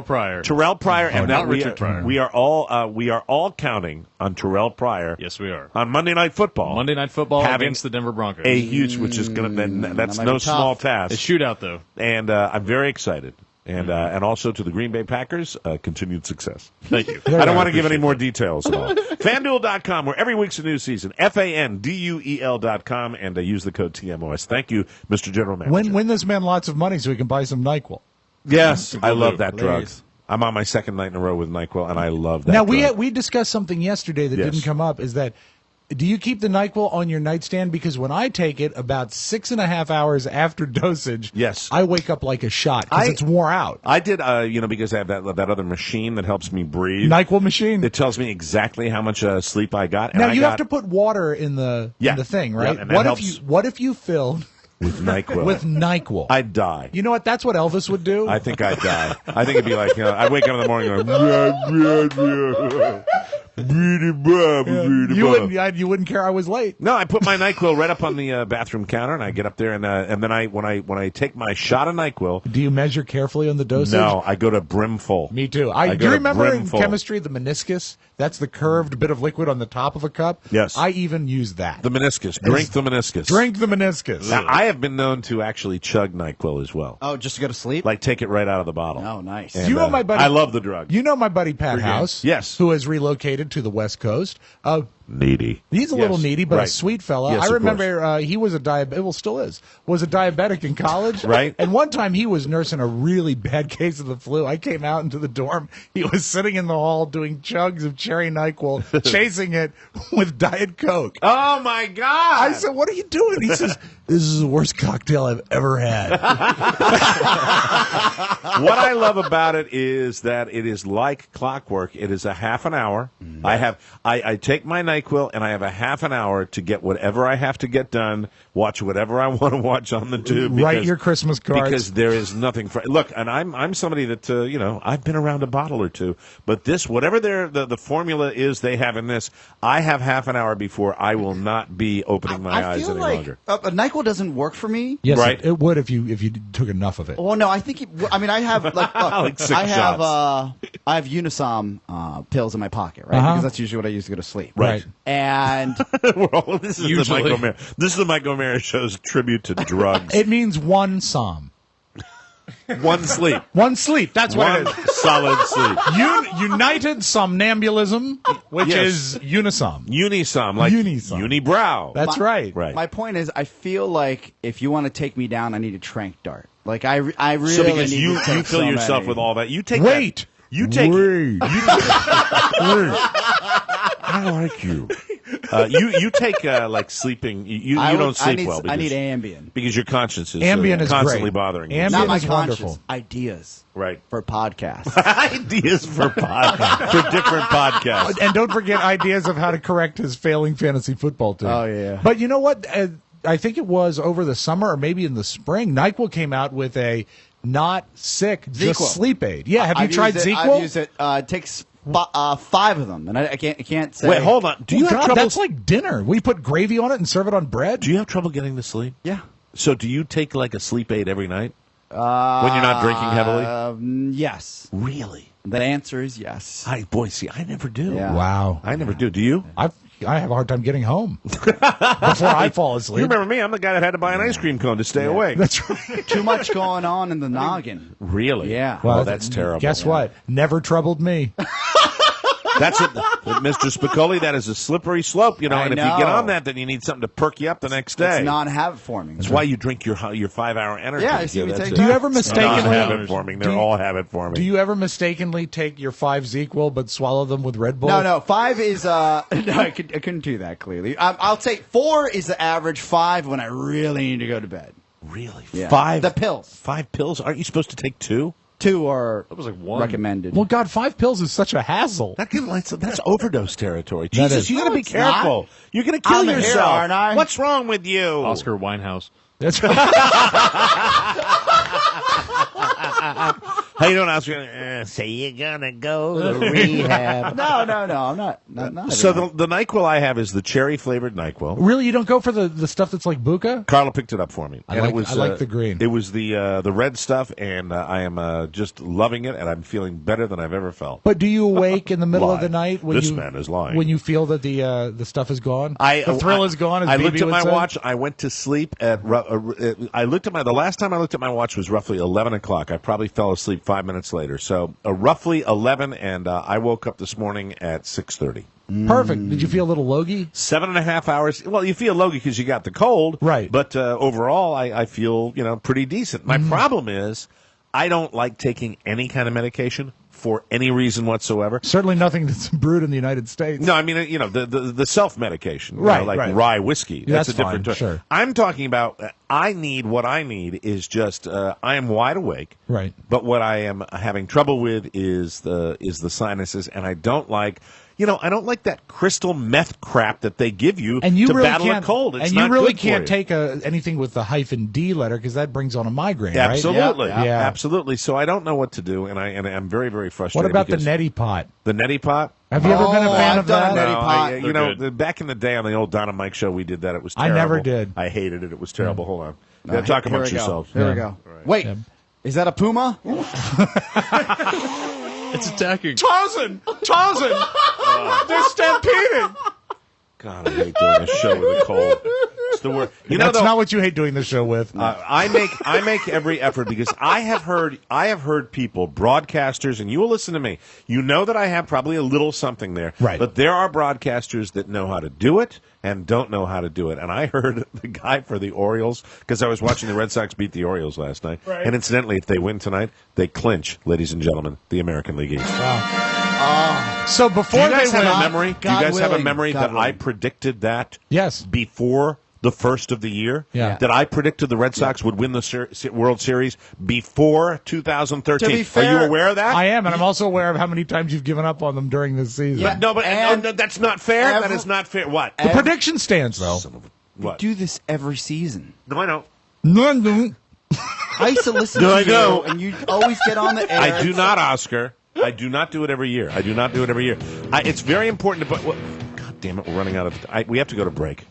Pryor. Terrell Pryor. And not that Richard Pryor. we are all counting on Terrell Pryor. Yes, we are. On Monday Night Football. Monday Night Football having against the Denver Broncos. A huge, which is going to that's that might no be tough. small task. A shootout, though. And I'm very excited. And also to the Green Bay Packers, continued success. Thank you. I don't want to give any more details at all. FanDuel.com, where every week's a new season. FanDuel.com, and use the code TMOS. Thank you, Mr. General Manager. Win this man lots of money so he can buy some NyQuil. Yes, I love that drug. Please. I'm on my second night in a row with NyQuil, and I love that Now, drug. we discussed something yesterday that Yes. didn't come up, is that do you keep the NyQuil on your nightstand? Because when I take it about 6.5 hours after dosage, Yes. I wake up like a shot because it's wore out. I did, because I have that other machine that helps me breathe. NyQuil machine. It tells me exactly how much sleep I got. And Now I you got have to put water in the thing, right? Yep, and that helps. What if you filled with NyQuil. with NyQuil? I'd die. You know what? That's what Elvis would do. I think I'd die. I think it'd be like, I'd wake up in the morning and go, you wouldn't care I was late. No, I put my NyQuil right up on the bathroom counter, and I get up there, and then when I take my shot of NyQuil. Do you measure carefully on the dosage? No, I go to brimful. Me too. I do go you to remember in brimful. chemistry the meniscus? That's the curved bit of liquid on the top of a cup. Yes. I even use that. The meniscus. Drink the meniscus. Drink the meniscus. Now, I have been known to actually chug NyQuil as well. Oh, just to go to sleep? Like take it right out of the bottle. Oh, nice. And, You know my buddy. I love the drug. You know my buddy Pat House. Yes. Who has relocated to the West Coast. Needy. He's a little Yes, needy, but a right. sweet fella. Yes, I of remember he was a diabetic. Well, still is. Was a diabetic in college. Right. And one time he was nursing a really bad case of the flu. I came out into the dorm. He was sitting in the hall doing chugs of cherry NyQuil, chasing it with Diet Coke. Oh, my God. I said, "What are you doing?" He says, "This is the worst cocktail I've ever had." What I love about it is that it is like clockwork. It is a half an hour. I take my NyQuil and I have a half an hour to get whatever I have to get done, watch whatever I want to watch on the tube. Write your Christmas cards. Because there is nothing for look, and I'm somebody that I've been around a bottle or two, but this whatever the formula is they have in this, I have half an hour before I will not be opening my eyes feel any like longer. NyQuil doesn't work for me. Yes, Right. it would if you took enough of it. Well, no, I think. I have like, Like 6 I have shots. I have Unisom pills in my pocket, right? Because that's usually what I use to go to sleep. Right. And This is the Mike O'Mara show's tribute to drugs. It means one psalm. One sleep. One sleep. That's what One it is. solid sleep. United Somnambulism, which Yes. is Unisom. Unisom, like Unisom. unibrow. That's right. Right. my point is, I feel like if you want to take me down, I need a trank dart. Like I really So because need you to take fill so yourself many. with all that, you take Wait. that, you take Wait. I like you. You take like sleeping. You don't sleep well. I need because- Ambien. because your conscience is Ambien is constantly great. bothering you. Ambien Not my is conscience. wonderful. Ideas Right. for podcasts. Ideas for for different podcasts. And don't forget ideas of how to correct his failing fantasy football team. Oh, yeah. But you know what? I think it was over the summer or maybe in the spring. NyQuil came out with a not sick, just ZzzQuil. sleep aid. Yeah, have you I've tried used it. ZzzQuil? I've used it. It takes 5 of them, and I can't say. Wait, hold on. Do you have trouble? That's like dinner. We put gravy on it and serve it on bread. Do you have trouble getting to sleep? Yeah. So do you take like a sleep aid every night when you're not drinking heavily? Yes. Really? The answer is yes. See, I never do. Yeah. Wow. I never do. Do you? I have a hard time getting home before I fall asleep. You remember me? I'm the guy that had to buy an ice cream cone to stay awake. That's right. Too much going on in the noggin. Really? Yeah. Well, that's terrible. Guess what? Never troubled me. That's it, Mr. Spicoli. That is a slippery slope, and I if you know. get on that, then you need something to perk you up the next day. It's non-habit forming. That's why you drink your 5-hour energy. Yeah, I see what you that's take it. Do you ever It's mistakenly? non-habit forming. They're all habit forming. Do you ever mistakenly take your 5 ZzzQuil but swallow them with Red Bull? No. 5 is no. I couldn't do that clearly. I'll say 4 is the average. 5 when I really need to go to bed. Really? Yeah. 5? The pills. 5 pills? Aren't you supposed to take 2? 2 are That was like 1. recommended. Well, God, 5 pills is such a hassle. That's overdose territory. That Jesus, is. you got to No, be it's careful. not. You're going to kill I'm here, yourself. aren't I? What's wrong with you? Oscar Winehouse. That's right. How you doing, Oscar? Say you're gonna go to rehab. No, I'm not. So the NyQuil I have is the cherry-flavored NyQuil. Really, you don't go for the stuff that's like Buka? Carla picked it up for me. I And like the green. It was the red stuff, and I am just loving it, and I'm feeling better than I've ever felt. But do you awake in the middle of the Lie. night when This you man is lying. when you feel that the stuff is gone? The thrill is gone. As I BB looked at would my say? watch. I went to sleep at. The last time I looked at my watch was roughly 11 o'clock. I probably fell asleep 5 minutes later. So roughly 11, and I woke up this morning at 6:30. Perfect. Did you feel a little logy? 7.5 hours. Well, you feel logy because you got the cold, right? But overall, I feel pretty decent. My problem is I don't like taking any kind of medication for any reason whatsoever. Certainly nothing that's brewed in the United States. No, I mean, the self-medication, right? Like right. rye whiskey. That's a different fine, sure. I'm talking about. What I need is just. I am wide awake, right? But what I am having trouble with is the sinuses, and I don't like. I don't like that crystal meth crap that they give you and you to really battle a can't, cold. It's and not you really good can't for you. take anything with the -D letter because that brings on a migraine. Absolutely, right? Yeah. absolutely. So I don't know what to do, and I'm very, very frustrated. What about the because neti pot? The neti pot? Have you ever been a fan of that? Neti pot. Back in the day on the old Don and Mike show, we did that. It was terrible. I never did. I hated it. It was terrible. Hold on. No, talk here amongst we go. yourselves. Here we go. Right. Wait, is that a puma? It's attacking. Tarzan! They're stampeding! God, I hate doing this show with a cold. It's the worst. That's not what you hate doing the show with. I make every effort because I have heard people, broadcasters, and you will listen to me. You know that I have probably a little something there, right? But there are broadcasters that know how to do it and don't know how to do it. And I heard the guy for the Orioles because I was watching the Red Sox beat the Orioles last night. Right. And incidentally, if they win tonight, they clinch, ladies and gentlemen, the American League East. Wow. So before do you guys they have win, a memory? Do you guys have a memory God that I willing. predicted that? Yes. Before the first of the year? Yeah. That I predicted the Red Sox would win the World Series before 2013. To be fair, are you aware of that? I am, and I'm also aware of how many times you've given up on them during this season. Yeah. No, And that's not fair. That is not fair. What? The prediction stands, though. What? Do this every season. No, I don't. No. I used to listen No, to I you, know. and you always get on the air. I do not, Oscar. I do not do it every year. It's very important to put. God damn it, we're running out of. We have to go to break.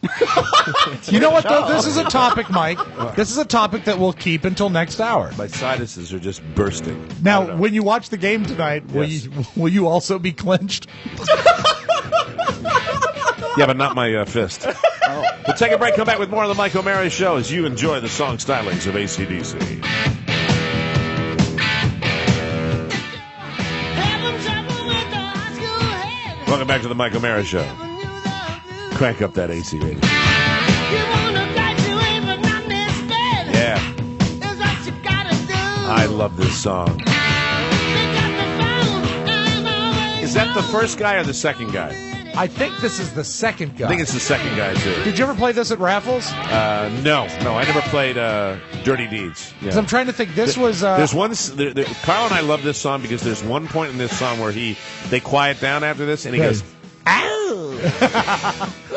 You know what, though? This is a topic, Mike. This is a topic that we'll keep until next hour. My sinuses are just bursting. Now, when you watch the game tonight, Yes. will you also be clinched? Yeah, but not my fist. We'll take a break, come back with more of the Mike O'Mara Show as you enjoy the song stylings of AC/DC. Welcome back to the Mike O'Mara Show. Crank up that AC rating. Yeah. I love this song. Is that the first guy or the second guy? I think this is the second guy. I think it's the second guy, too. Did you ever play this at raffles? No, I never played Dirty Deeds. Because I'm trying to think. This was. There's one. Carl and I love this song because there's one point in this song where they quiet down after this, and he goes, "Ow!"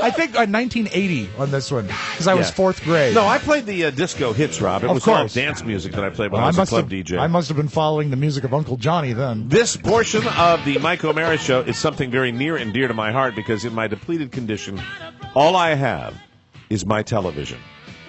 I think 1980 on this one because I was fourth grade. No, I played the disco hits, Rob. It Of was course. all dance music that I played when I was a club DJ. I must have been following the music of Uncle Johnny then. This portion of the Mike O'Mara Show is something very near and dear to my heart because in my depleted condition, all I have is my television.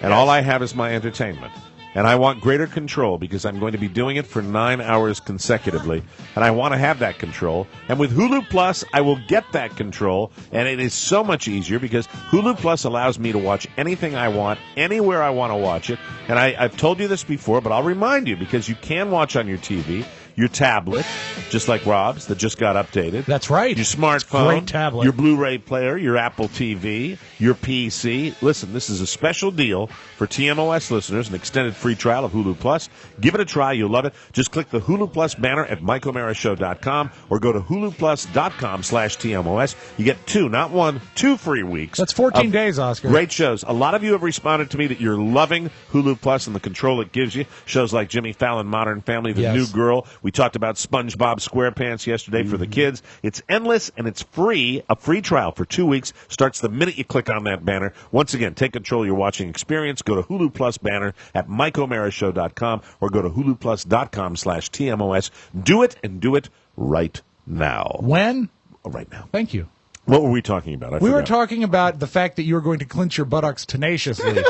And all I have is my entertainment. And I want greater control because I'm going to be doing it for 9 hours consecutively. And I want to have that control. And with Hulu Plus, I will get that control. And it is so much easier because Hulu Plus allows me to watch anything I want, anywhere I want to watch it. And I've told you this before, but I'll remind you because you can watch on your TV, your tablet, just like Rob's, that just got updated. That's right. Your smartphone, Great tablet. your Blu-ray player, your Apple TV, your PC. Listen, this is a special deal for TMOS listeners, an extended free trial of Hulu Plus. Give it a try. You'll love it. Just click the Hulu Plus banner at MikeO'MaraShow.com or go to HuluPlus.com/TMOS. You get 2, not 1, 2 free weeks. That's 14 days, Oscar. Great shows. A lot of you have responded to me that you're loving Hulu Plus and the control it gives you. Shows like Jimmy Fallon, Modern Family, The Yes. New Girl. We talked about SpongeBob SquarePants yesterday for the kids. It's endless, and it's free. A free trial for 2 weeks starts the minute you click on that banner. Once again, take control of your watching experience. Go to Hulu Plus banner at MikeO'MaraShow.com or go to HuluPlus.com/TMOS. Do it, and do it right now. When? Right now. Thank you. What were we talking about? We were talking about the fact that you were going to clinch your buttocks tenaciously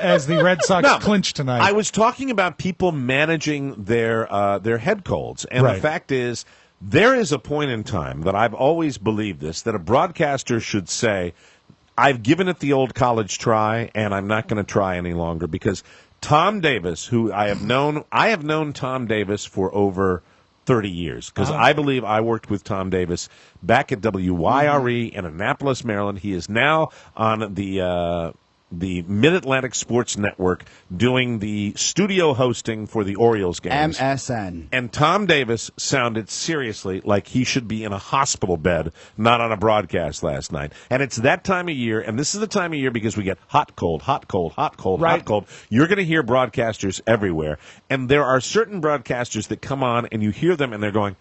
as the Red Sox clinch tonight. I was talking about people managing their head colds, and the fact is, there is a point in time that I've always believed this, that a broadcaster should say, I've given it the old college try, and I'm not going to try any longer, because Tom Davis, who I have known Tom Davis for over 30 years, because I believe I worked with Tom Davis back at WYRE in Annapolis, Maryland. He is now on the Mid-Atlantic Sports Network doing the studio hosting for the Orioles games. MSN. And Tom Davis sounded seriously like he should be in a hospital bed, not on a broadcast last night. And it's that time of year, and this is the time of year because we get hot, cold, hot, cold, hot, cold, hot, cold. You're going to hear broadcasters everywhere. And there are certain broadcasters that come on and you hear them and they're going,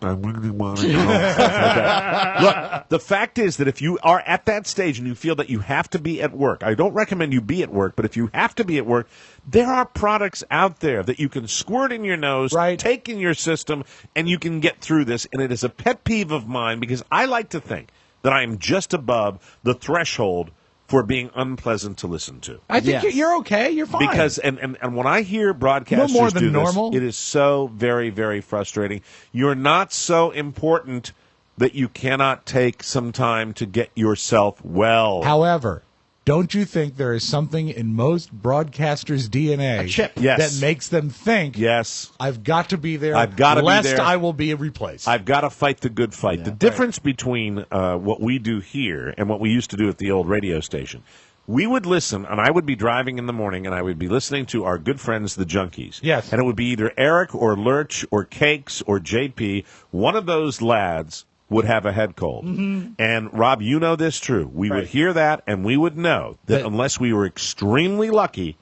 I really want to go. Okay. Look, the fact is that if you are at that stage and you feel that you have to be at work, I don't recommend you be at work, but if you have to be at work, there are products out there that you can squirt in your nose, take in your system, and you can get through this. And it is a pet peeve of mine because I like to think that I am just above the threshold for being unpleasant to listen to. I think you're okay. You're fine. Because, and when I hear broadcasters more than do normal. this, it is so very, very frustrating. You're not so important that you cannot take some time to get yourself well. However, don't you think there is something in most broadcasters' DNA A chip. Yes. that makes them think, yes, I've got to be there, I've got to be lest there. I will be replaced. I've got to fight the good fight. The difference between what we do here and what we used to do at the old radio station, we would listen, and I would be driving in the morning, and I would be listening to our good friends, the Junkies. Yes. And it would be either Eric or Lurch or Cakes or JP. One of those lads would have a head cold. Mm-hmm. And, Rob, you know this true. We would hear that, and we would know that unless we were extremely lucky,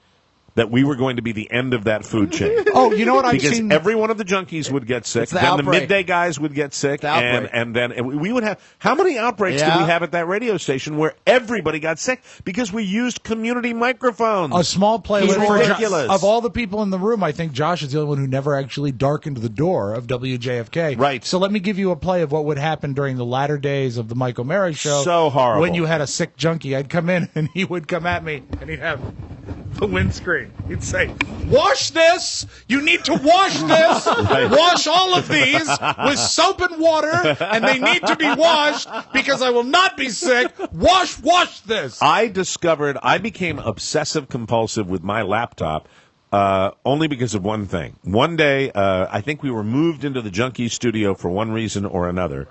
that we were going to be the end of that food chain. Oh, you know what I've seen? Because every one of the Junkies would get sick. the Then outbreak. the midday guys would get sick. And then we would have... How many outbreaks did we have at that radio station where everybody got sick? Because we used community microphones. A small playlist It's for ridiculous. Of all the people in the room, I think Josh is the only one who never actually darkened the door of WJFK. Right. So let me give you a play of what would happen during the latter days of the Mike O'Mara show. So horrible. When you had a sick junkie, I'd come in and he would come at me and he'd have the windscreen. He'd say, wash this! You need to wash this! Wash all of these with soap and water, and they need to be washed because I will not be sick. Wash this! I became obsessive compulsive with my laptop only because of one thing. One day, I think we were moved into the Junkies studio for one reason or another.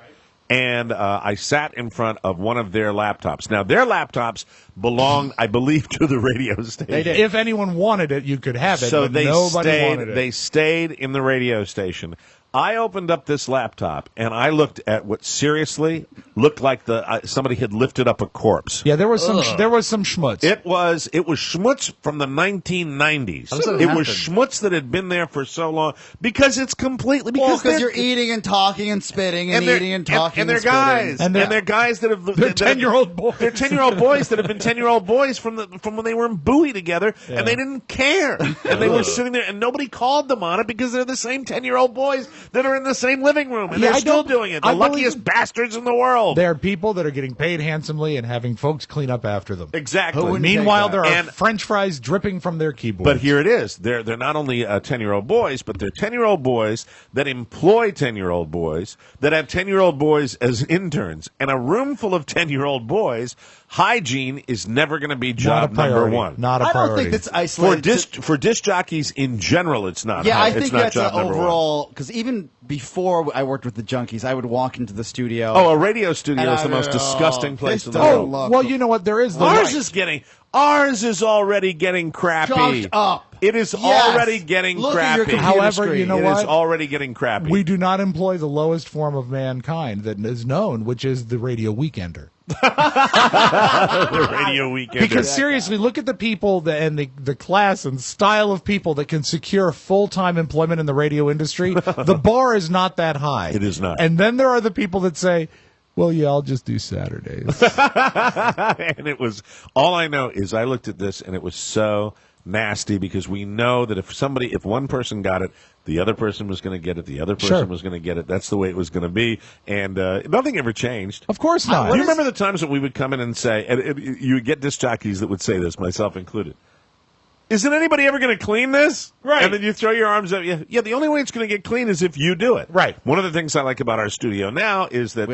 And I sat in front of one of their laptops. Now, their laptops belonged, I believe, to the radio station. They did. If anyone wanted it, you could have it, so but nobody stayed, wanted it. They stayed in the radio station. I opened up this laptop, and I looked at what seriously looked like somebody had lifted up a corpse. Yeah, there was some schmutz. It was schmutz from the 1990s. It was schmutz that had been there for so long because it's completely because you're eating and talking and spitting and eating and talking and they're spitting. guys and they're guys that have they're 10-year-old boys. They're 10-year-old boys that have been 10-year-old boys from when they were in Bowie together, and they didn't care, and they were sitting there and nobody called them on it because they're the same 10-year-old boys that are in the same living room, and they're still doing it. The luckiest bastards in the world. There are people that are getting paid handsomely and having folks clean up after them. Exactly. Meanwhile, there are French fries dripping from their keyboards. But here it is. They're not only 10-year-old boys, but they're 10-year-old boys that employ 10-year-old boys that have 10-year-old boys as interns. And a room full of 10-year-old boys, hygiene is never going to be job number one. Not a priority. I don't think that's isolated. For disc jockeys in general, it's not. Yeah, I it's think not that's job an number overall, because even before I worked with the Junkies, I would walk into the studio. Oh, a radio studio is the most disgusting place in the world. Well, you know what? There is the Ours is already getting crappy. Junked up. It is already getting Look crappy. At your computer However, screen. you know It what? is already getting crappy. We do not employ the lowest form of mankind that is known, which is the radio weekender. The radio weekend. Because seriously, look at the people and the class and style of people that can secure full-time employment in the radio industry. The bar is not that high. It is not. And then there are the people that say, well, yeah, I'll just do Saturdays. And it was, all I know is I looked at this and it was so nasty because we know that if one person got it, the other person was going to get it, the other person was going to get it. That's the way it was going to be. And nothing ever changed. Of course not. Do you remember the times that we would come in and say, and you would get disc jockeys that would say this, myself included, isn't anybody ever going to clean this? Right. And then you throw your arms up. Yeah, the only way it's going to get clean is if you do it. Right. One of the things I like about our studio now is that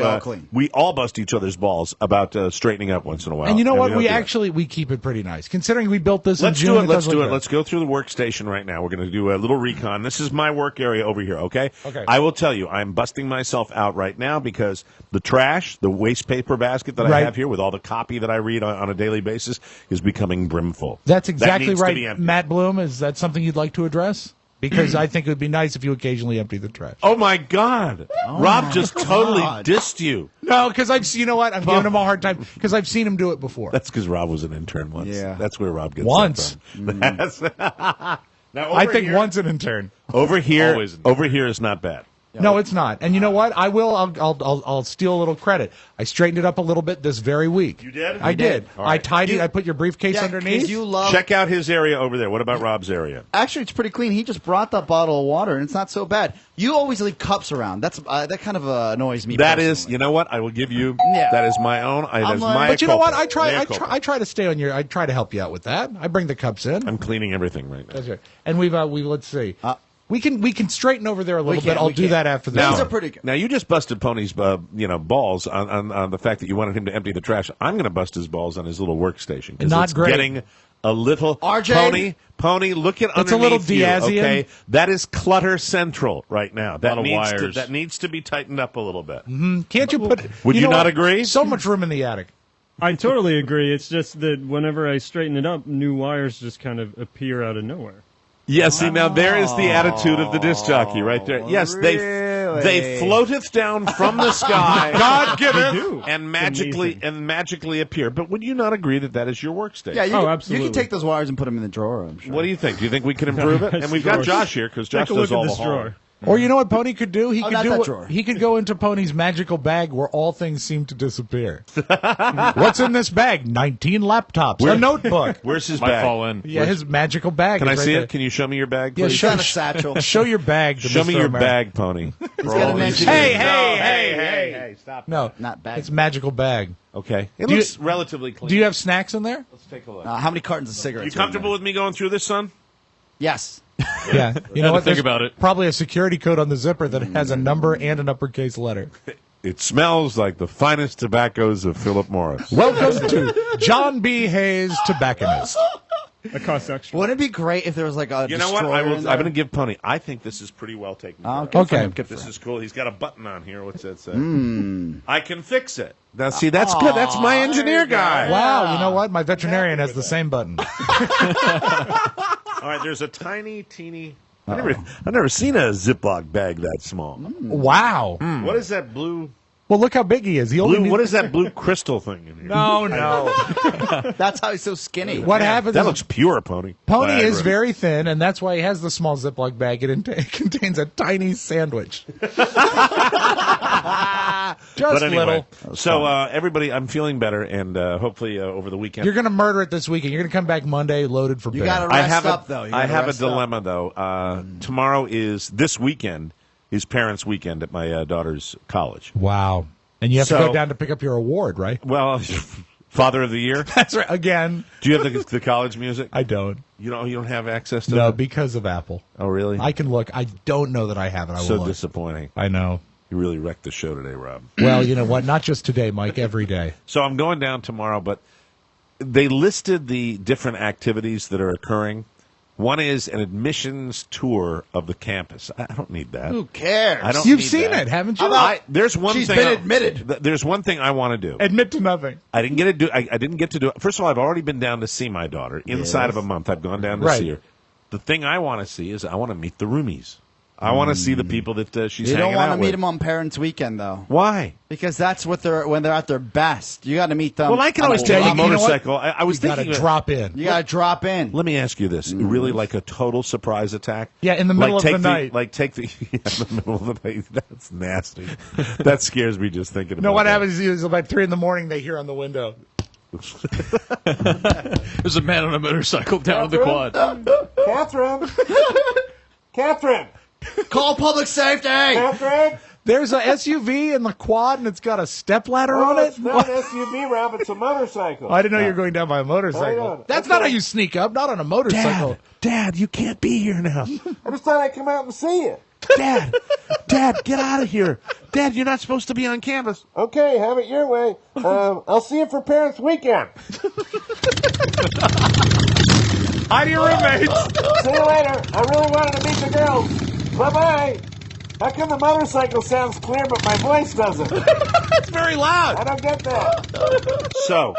we all bust each other's balls about straightening up once in a while. And you know what? We We keep it pretty nice. Considering we built this Let's in June. Let's do it. Let's go through the workstation right now. We're going to do a little recon. This is my work area over here, okay? Okay. I will tell you, I'm busting myself out right now because the trash, the waste paper basket that I have here with all the copy that I read on a daily basis is becoming brimful. That's exactly needs to right. be empty. Matt Bloom, is that something you'd like to address? Because I think it would be nice if you occasionally empty the trash. Oh, my God. Rob just totally dissed you. No, because you know what? I'm giving him a hard time because I've seen him do it before. That's because Rob was an intern once. Yeah. That's where Rob gets Once. that from. Now, I think once an intern. Over here is not bad. No, it's not. And you know what? I'll steal a little credit. I straightened it up a little bit this very week. You did? I did. All right. I tidied. I put your briefcase underneath. Check out his area over there. What about Rob's area? Actually, it's pretty clean. He just brought that bottle of water, and it's not so bad. You always leave cups around. That kind of annoys me. That personally. is, you know what? I will give you. Yeah. That is my own. That is my. But you know what? culpa. I try to stay on your. I try to help you out with that. I bring the cups in. I'm cleaning everything right now. That's right. And we let's see. We can straighten over there a little bit. I'll do can. that after the These show. are pretty good. Now you just busted Pony's, balls on the fact that you wanted him to empty the trash. I'm going to bust his balls on his little workstation. 'Cause Not it's great. Getting a little RJ? Pony. Look at It's a underneath little you. Diazian. Okay, that is clutter central right now. That of needs wires. that needs to be tightened up a little bit. Can't you put? Would you know not what? agree? So much room in the attic. I totally agree. It's just that whenever I straighten it up, new wires just kind of appear out of nowhere. Yeah, see, now there is the attitude of the disc jockey right there. Yes, they floateth down from the sky, God given, and magically appear. But would you not agree that that is your workstation? Yeah, absolutely. You can take those wires and put them in the drawer. I'm sure. What do you think? Do you think we can improve it? And we've got Josh here because Josh Take a does look all at the this hauling. drawer. Or you know what Pony could do? He could not do. that drawer. He could go into Pony's magical bag where all things seem to disappear. What's in this bag? 19 laptops, a notebook. Where's his Might bag? fall in. Yeah, his magical bag. Can I is right see there. it? Can you show me your bag, Yeah, please? He's got a satchel. Show your bag. To Show me Mr. your America. bag, Pony. He's got an engineer. Hey! Stop. No, Not bag. It's magical bag. Okay. It Do you- looks relatively clean. Do you have snacks in there? Let's take a look. How many cartons of cigarettes? You comfortable with me going through this, son? Yes. Yeah. You know what? think There's about it. Probably a security code on the zipper that has a number and an uppercase letter. It smells like the finest tobaccos of Philip Morris. Welcome to John B. Hayes Tobacconist. That costs extra. Wouldn't it be great if there was like a You know what? destroyer in I'm there? going to give Pony. I think this is pretty well taken care Oh, of. good for Okay. him, good for This him. is cool. He's got a button on here. What's that say? I can fix it. Now, see, that's good. That's my engineer guy. Wow, you know what? My veterinarian has the same button. All right, there's a tiny, teeny. I've never seen a Ziploc bag that small. Wow. What is that blue? Well, look how big he is. He only Blue. needs- What is that blue crystal thing in here? No. That's how he's so skinny. What happens That is looks pure, Pony. Pony Viagra. is very thin, and that's why he has the small Ziploc bag. It contains a tiny sandwich. Just But anyway, little. so everybody, I'm feeling better, and hopefully over the weekend. You're going to murder it this weekend. You're going to come back Monday loaded for You bed. got to I rest have up, a, though. You I gotta have a rest up. dilemma, though. Tomorrow is this weekend is parents' weekend at my daughter's college. Wow. And you have to So- go down to pick up your award, right? Well, Father of the Year. That's right. Again, Do you have the college music? I don't. You don't have access to No, that? because of Apple. Oh, really? I can look. I don't know that I have it. I will So look. disappointing. I know. You really wrecked the show today, Rob. Well, you know what? Not just today, Mike. Every day. So I'm going down tomorrow, but they listed the different activities that are occurring. One is an admissions tour of the campus. I don't need that. Who cares? I don't. You've need seen that. it, haven't you? There's one She's thing. been admitted. There's one thing I want to do. Admit to nothing. I didn't get to do. I didn't get to do it. First of all, I've already been down to see my daughter. Inside of a month, I've gone down to Right. see her. The thing I want to see is I want to meet the roomies. I want to see the people that she's You hanging don't want out to meet with. them on Parents' Weekend, though. Why? Because that's what when they're at their best. You got to meet them. Well, I can on always a take a walk. motorcycle. I was You got thinking to drop in. You got to drop in. Let me ask you this: really, like a total surprise attack? Yeah, in the middle of take the night. Like take the in the middle of the night. That's nasty. That scares me just thinking. No, about what that. happens is about 3 a.m. they hear on the window. There's a man on a motorcycle down the quad. Catherine! Catherine! Call public safety. Catherine! There's a SUV in the quad, and it's got a stepladder on it. It's not an SUV, Rob. It's a motorcycle. I didn't know you were going down by a Hang motorcycle. on. That's not how you sneak up. Not on a motorcycle. Dad, you can't be here now. I just thought I'd come out and see you. Dad, get out of here. Dad, you're not supposed to be on campus. Okay, have it your way. I'll see you for Parents' Weekend. Hi to your roommates. See you later. I really wanted to meet the girls. Bye-bye. How come the motorcycle sounds clear, but my voice doesn't? It's very loud. I don't get that. So,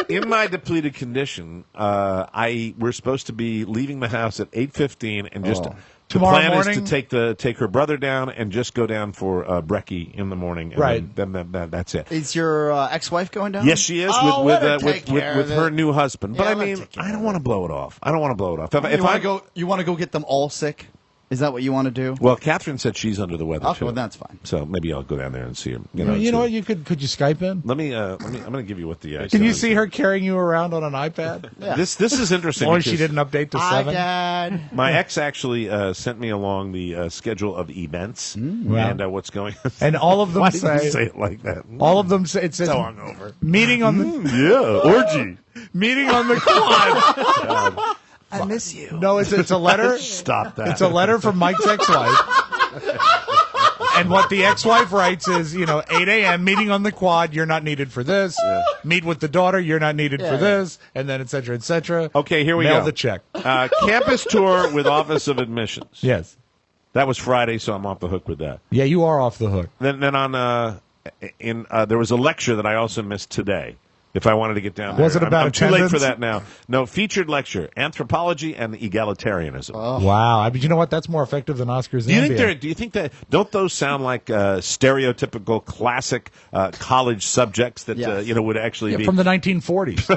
in my depleted condition, we're supposed to be leaving the house at 8:15, and just the Tomorrow plan morning? is to take her brother down and just go down for brekkie in the morning. And Right. Then that's it. Is your ex-wife going down? Yes, she is let her take care with of her it. new husband. But Yeah, I let her mean, take care I of don't it. want to blow it off. I don't want to blow it off. You want to go get them all sick? Is that what you want to do? Well, Catherine said she's under the weather Okay, too. well, that's fine. So maybe I'll go down there and see her. You know what? Could you Skype in? Let me. I'm going to give you what the. Can you see her carrying you around on an iPad? Yeah. This is interesting. Or she because didn't update to Hi, 7. Dad. My ex actually sent me along the schedule of events Wow. and what's going on. And all of them Why did you say, say it like that? all of them say it says So hungover. meeting on the Yeah, orgy. meeting on the quad. I miss you. No, it's a letter. Stop that. It's a letter from Mike's ex-wife. And what the ex-wife writes is, 8 a.m. meeting on the quad. You're not needed for this. Meet with the daughter. You're not needed for this. And then et cetera, et cetera. Okay, here we Mail go. the check. Campus tour with Office of Admissions. Yes. That was Friday, so I'm off the hook with that. Yeah, you are off the hook. Then on there was a lecture that I also missed today. If I wanted to get down there. Was it about I'm too late for attendance? that now. No, featured lecture, Anthropology and Egalitarianism. Wow. But you know what? That's more effective than Oscars. Do you think that don't those sound like stereotypical classic college subjects that Yes. would actually be from the 1940s.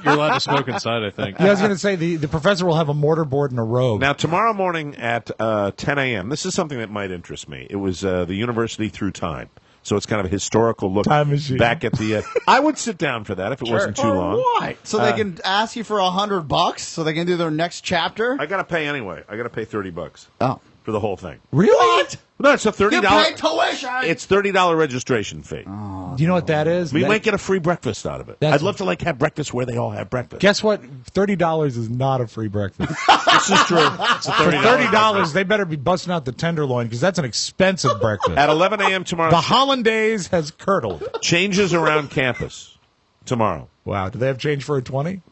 You're allowed to smoke inside, I think. Yeah, I was going to say the professor will have a mortarboard and a robe. Now, tomorrow morning at 10 a.m., this is something that might interest me. It was the University Through Time. So it's kind of a historical look Time machine. back at the... I would sit down for that if it wasn't too long. Why? So they can ask you for $100 so they can do their next chapter? I got to pay anyway. I got to pay $30 Oh. for the whole thing. Really? What? No, it's a $30. You pay tuition! It's $30 registration fee. Do you know what that is? We That- might get a free breakfast out of it. That's- I'd love to have breakfast where they all have breakfast. Guess what? $30 is not a free breakfast. This is true. It's a For $30. $30, they better be busting out the tenderloin because that's an expensive breakfast. At 11 a.m. tomorrow, The hollandaise has curdled. changes around campus tomorrow. Wow. Do they have change for a 20?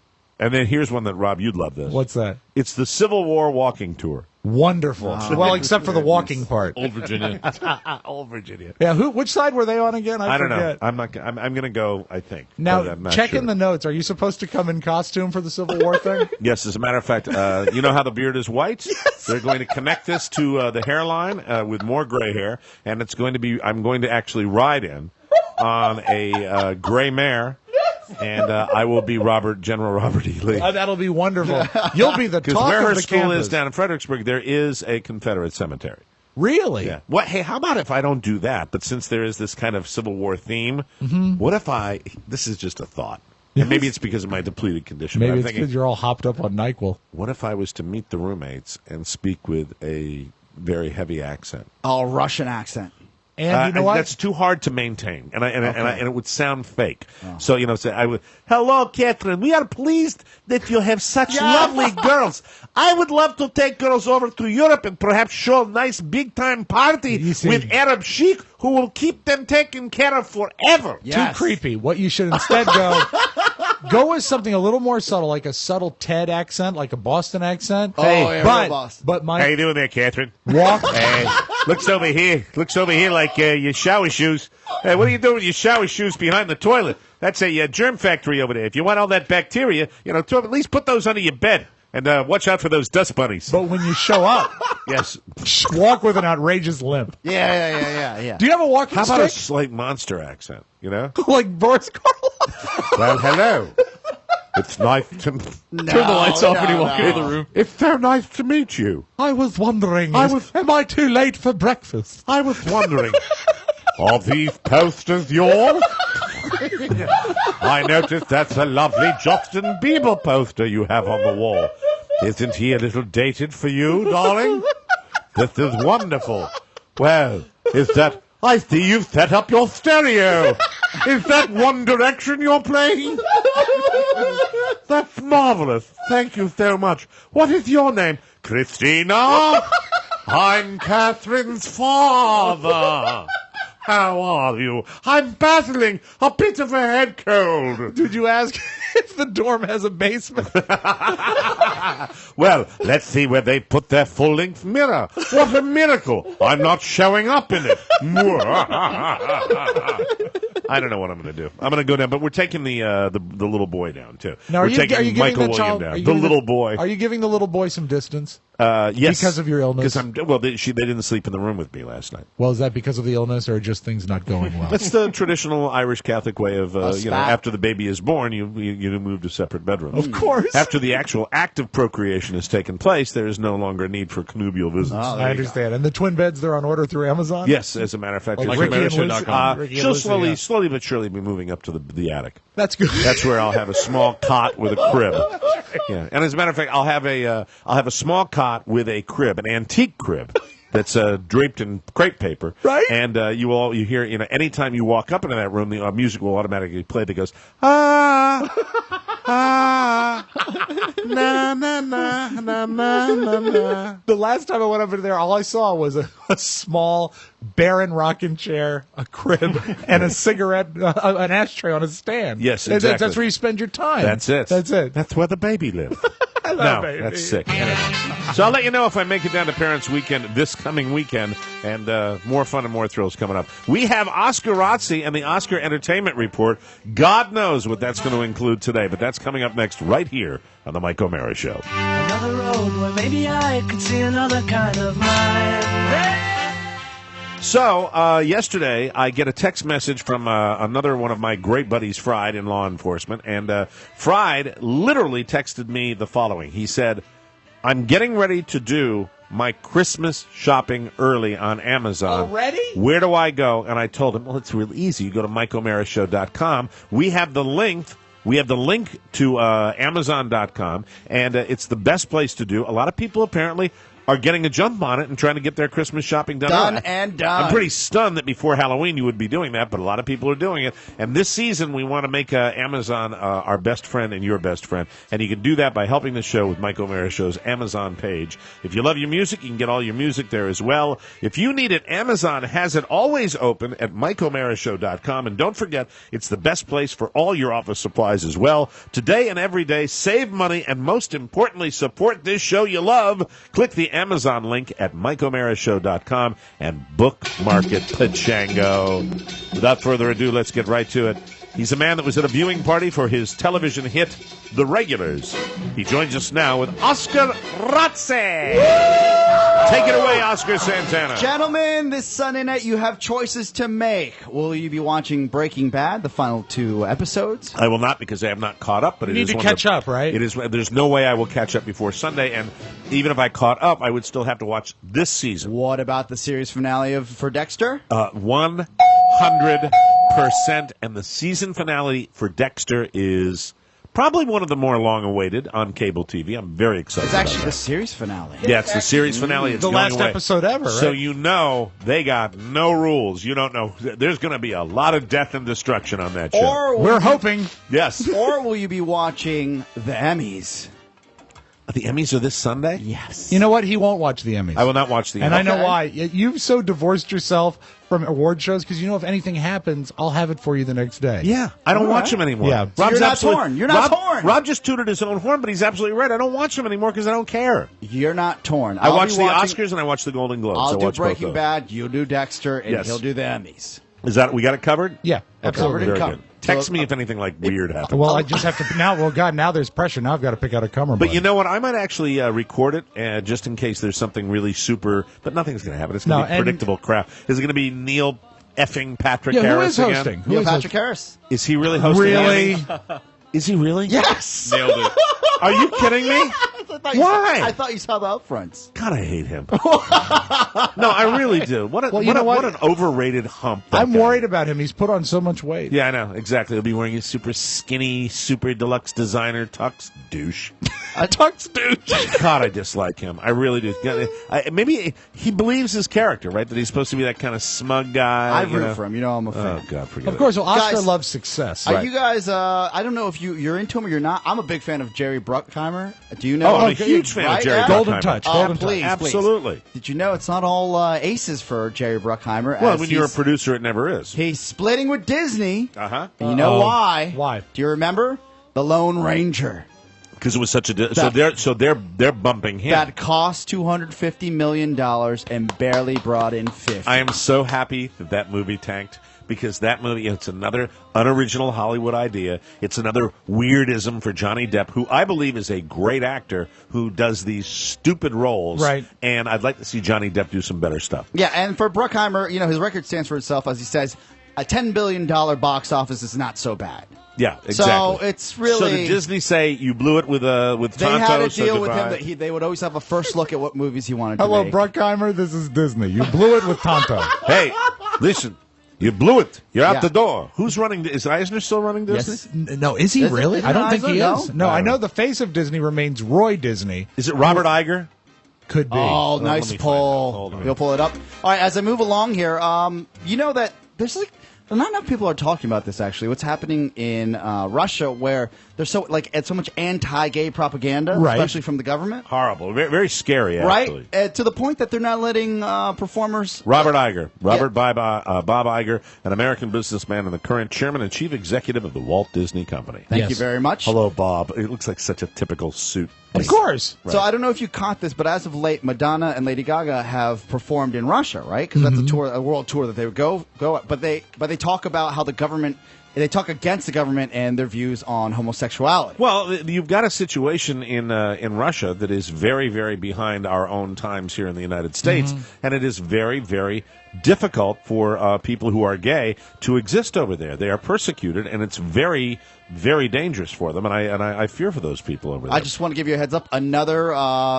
And then here's one that, Rob, you'd love this. What's that? It's the Civil War walking tour. Wonderful. Well, except for the walking part. Old Virginia. Old Virginia. Yeah. Which side were they on again? I don't know. forget. I'm not. I'm going to go. I think. but Now, I'm not check sure. in the notes. Are you supposed to come in costume for the Civil War thing? Yes, as a matter of fact, you know how the beard is white? Yes. They're going to connect this to the hairline with more gray hair, and it's going to be. I'm going to actually ride in on a gray mare. And I will be General Robert E. Lee. That'll be wonderful. You'll be the Because talk where of her the school campus. is down in Fredericksburg, there is a Confederate cemetery. Really? Yeah. What? Hey, how about if I don't do that? But since there is this kind of Civil War theme, what if this is just a thought. And maybe it's because of my depleted condition. but Maybe I'm it's thinking, because you're all hopped up on NyQuil. what if I was to meet the roommates and speak with a very heavy accent? Oh, Russian accent. And you know what? That's too hard to maintain, and it would sound fake. So say I would. Hello, Catherine. We are pleased that you have such lovely girls. I would love to take girls over to Europe and perhaps show a nice big time party You see- with Arab chic who will keep them taken care of forever. Too creepy. What you should instead go with something a little more subtle, like a subtle TED accent, like a Boston accent. Real Boston. But How you doing there, Catherine? walk. Hey, looks over here like your shower shoes. Hey, what are you doing with your shower shoes behind the toilet? That's a germ factory over there. If you want all that bacteria, at least put those under your bed. And watch out for those dust bunnies. But when you show up, yes, walk with an outrageous limp. Yeah. Do you have a walking How about a stick? slight monster accent? You know, Like Boris Karloff? well, hello. It's nice to Turn the lights off when you walk into the room. It's so nice to meet you. I was wondering, I was- am I too late for breakfast? I was wondering, are these posters yours? I noticed that's a lovely Justin Bieber poster you have on the wall. Isn't he a little dated for you, darling? This is wonderful. Well, is that... I see you've set up your stereo. Is that One Direction you're playing? That's marvelous. Thank you so much. What is your name? Christina? I'm Catherine's father. How are you? I'm battling a bit of a head cold. Did you ask if the dorm has a basement? Well, let's see where they put their full-length mirror. What a miracle. I'm not showing up in it. I don't know what I'm going to do. I'm going to go down, but we're taking the little boy down, too. Now, we're are you taking giving Michael the William child, down. are you The giving little boy. Are you giving the little boy some distance? Yes. Because of your illness? They didn't sleep in the room with me last night. Well, is that because of the illness or just things not going well? That's the traditional Irish Catholic way of, spat. after the baby is born, you move to separate bedrooms. Of course. After the actual act of procreation has taken place, there is no longer a need for connubial visits. I understand. And the twin beds, they're on order through Amazon? Yes, as a matter of fact. Like as Ricky a and matter- Lucy- Ricky and she'll Lucy, slowly but surely be moving up to the attic. That's good. That's where I'll have a small cot with a crib. Yeah, and as a matter of fact, I'll have a small cot with a crib, an antique crib that's draped in crepe paper. Right. And you hear, anytime you walk up into that room, the music will automatically play that goes, ah, ah, na na na na na na na. The last time I went over there, all I saw was a small, barren rocking chair, a crib, and a cigarette, an ashtray on a stand. Yes, exactly. That's where you spend your time. That's it. That's it. That's where the baby lives. Hello, No, baby. that's sick. So I'll let you know if I make it down to Parents Weekend this coming weekend, and more fun and more thrills coming up. We have Oscar Razzi and the Oscar Entertainment Report. God knows what that's going to include today, but that's coming up next right here on the Mike O'Mara Show. Another road where maybe I could see another kind of mind. So, yesterday, I get a text message from another one of my great buddies, Fried, in law enforcement, and Fried literally texted me the following. He said, I'm getting ready to do my Christmas shopping early on Amazon. Already? Where do I go? And I told him, well, it's real easy. You go to MikeO'MaraShow.com. We have the link to Amazon.com, and it's the best place to do. A lot of people apparently are getting a jump on it and trying to get their Christmas shopping done. Done and done. I'm pretty stunned that before Halloween you would be doing that, but a lot of people are doing it. And this season we want to make Amazon our best friend and your best friend. And you can do that by helping the show with Mike O'Mara Show's Amazon page. If you love your music, you can get all your music there as well. If you need it, Amazon has it always open at MikeO'MaraShow.com. And don't forget, it's the best place for all your office supplies as well. Today and every day, save money and most importantly, support this show you love. Click the Amazon link at MikeO'MaraShow.com and bookmark it, Pachango. Without further ado, let's get right to it. He's a man that was at a viewing party for his television hit, The Regulars. He joins us now with Oscar Razzi. Take it away, Oscar Santana. Gentlemen, this Sunday night you have choices to make. Will you be watching Breaking Bad, the final 2 episodes? I will not because I have not caught up. But You it need is to one of catch the- up, right? It is. There's no way I will catch up before Sunday, and even if I caught up, I would still have to watch this season. What about the series finale for Dexter? 100%, and the season finale for Dexter is probably one of the more long-awaited on cable TV. I'm very excited. It's actually about the that. series finale. Yeah, it's the series finale. It's The going last away. episode ever, So right? you know they got no rules. You don't know. There's going to be a lot of death and destruction on that show. Or will We're you- hoping. Yes. Or will you be watching the Emmys? The Emmys are this Sunday? Yes. You know what? He won't watch the Emmys. I will not watch the Emmys. And I know Okay. why. You've so divorced yourself from award shows because you know if anything happens, I'll have it for you the next day. Yeah, I don't All watch right. him anymore. Yeah. So you're not torn. You're not torn. Rob just tooted his own horn, but he's absolutely right. I don't watch him anymore because I don't care. You're not torn. I I'll watch be the watching- Oscars and I watch the Golden Globes. I'll I do watch both Breaking those. Bad, you'll do Dexter, and Yes. he'll do the Emmys. Is that we got it covered? Yeah, Covered and Very covered. good. Text me if anything like weird happens. Well, I just have to now. Well, God, now there's pressure. Now I've got to pick out a cummerbund. But you know what? I might actually record it just in case there's something really super. But nothing's going to happen. It's going to be predictable crap. Is it going to be Neil effing Patrick Harris who is again? hosting? Who Neil is Patrick Harris. Is he really hosting? Really? Is he really? Yes. Nailed it. Are you kidding me? Why? I thought you saw the upfronts. God, I hate him. No, I really do. What an overrated hump. I'm worried about him. He's put on so much weight. Yeah, I know. Exactly. He'll be wearing a super skinny, super deluxe designer tux douche. A tux douche. God, I dislike him. I really do. Maybe he believes his character, right? That he's supposed to be that kind of smug guy. I root for him. You know I'm a fan. Oh, God, forget Of course, it. well, Oscar Guys, loves success. Are you guys, I don't know if you're into him or you're not. I'm a big fan of Jerry Bruckheimer. Do you know? Oh, I'm a huge fan of Jerry Bruckheimer. Golden Touch. Golden please, Touch. Absolutely. Please. Did you know it's not all aces for Jerry Bruckheimer? Well, as when you're a he's- producer, it never is. He's splitting with Disney. Uh-huh. And you know why? Why? Do you remember? The Lone Ranger. Because it was such a so they're bumping him. That cost $250 million and barely brought in 50. I am so happy that movie tanked because that movie, it's another unoriginal Hollywood idea. It's another weirdism for Johnny Depp, who I believe is a great actor who does these stupid roles. Right. And I'd like to see Johnny Depp do some better stuff. Yeah, and for Bruckheimer, his record stands for itself. As he says, a $10 billion box office is not so bad. Yeah, exactly. So it's really. So did Disney say you blew it with Tonto? They had a deal so with him goodbye? that they would always have a first look at what movies he wanted to Hello, make. Bruckheimer. This is Disney. You blew it with Tonto. Hey, listen. You blew it. You're out Yeah. the door. Who's running? Is Eisner still running Disney? Yes. No, is he Is it- really? is it I don't think he Eisner? is. No? No, I know the face of Disney remains Roy Disney. Is it Robert Iger? Could be. Oh, let nice me find out. pull. Hold on. You'll pull it up. All right, as I move along here, you know that there's not enough people are talking about this. Actually, what's happening in Russia, where there's so much anti-gay propaganda, Right. especially from the government, Horrible. Very, very scary, actually. right? To the point that they're not letting performers. Robert Iger. Bob Iger, an American businessman and the current chairman and chief executive of the Walt Disney Company. Thank Yes. you very much. Hello, Bob. It looks like such a typical suit. Of course. So I don't know if you caught this, but as of late, Madonna and Lady Gaga have performed in Russia, right? Because that's a world tour that they would go. But they talk about how the government. They talk against the government and their views on homosexuality. Well, you've got a situation in Russia that is very, very behind our own times here in the United States, and it is very, very difficult for people who are gay to exist over there. They are persecuted, and it's very, very dangerous for them. And I fear for those people over there. I just want to give you a heads up. Another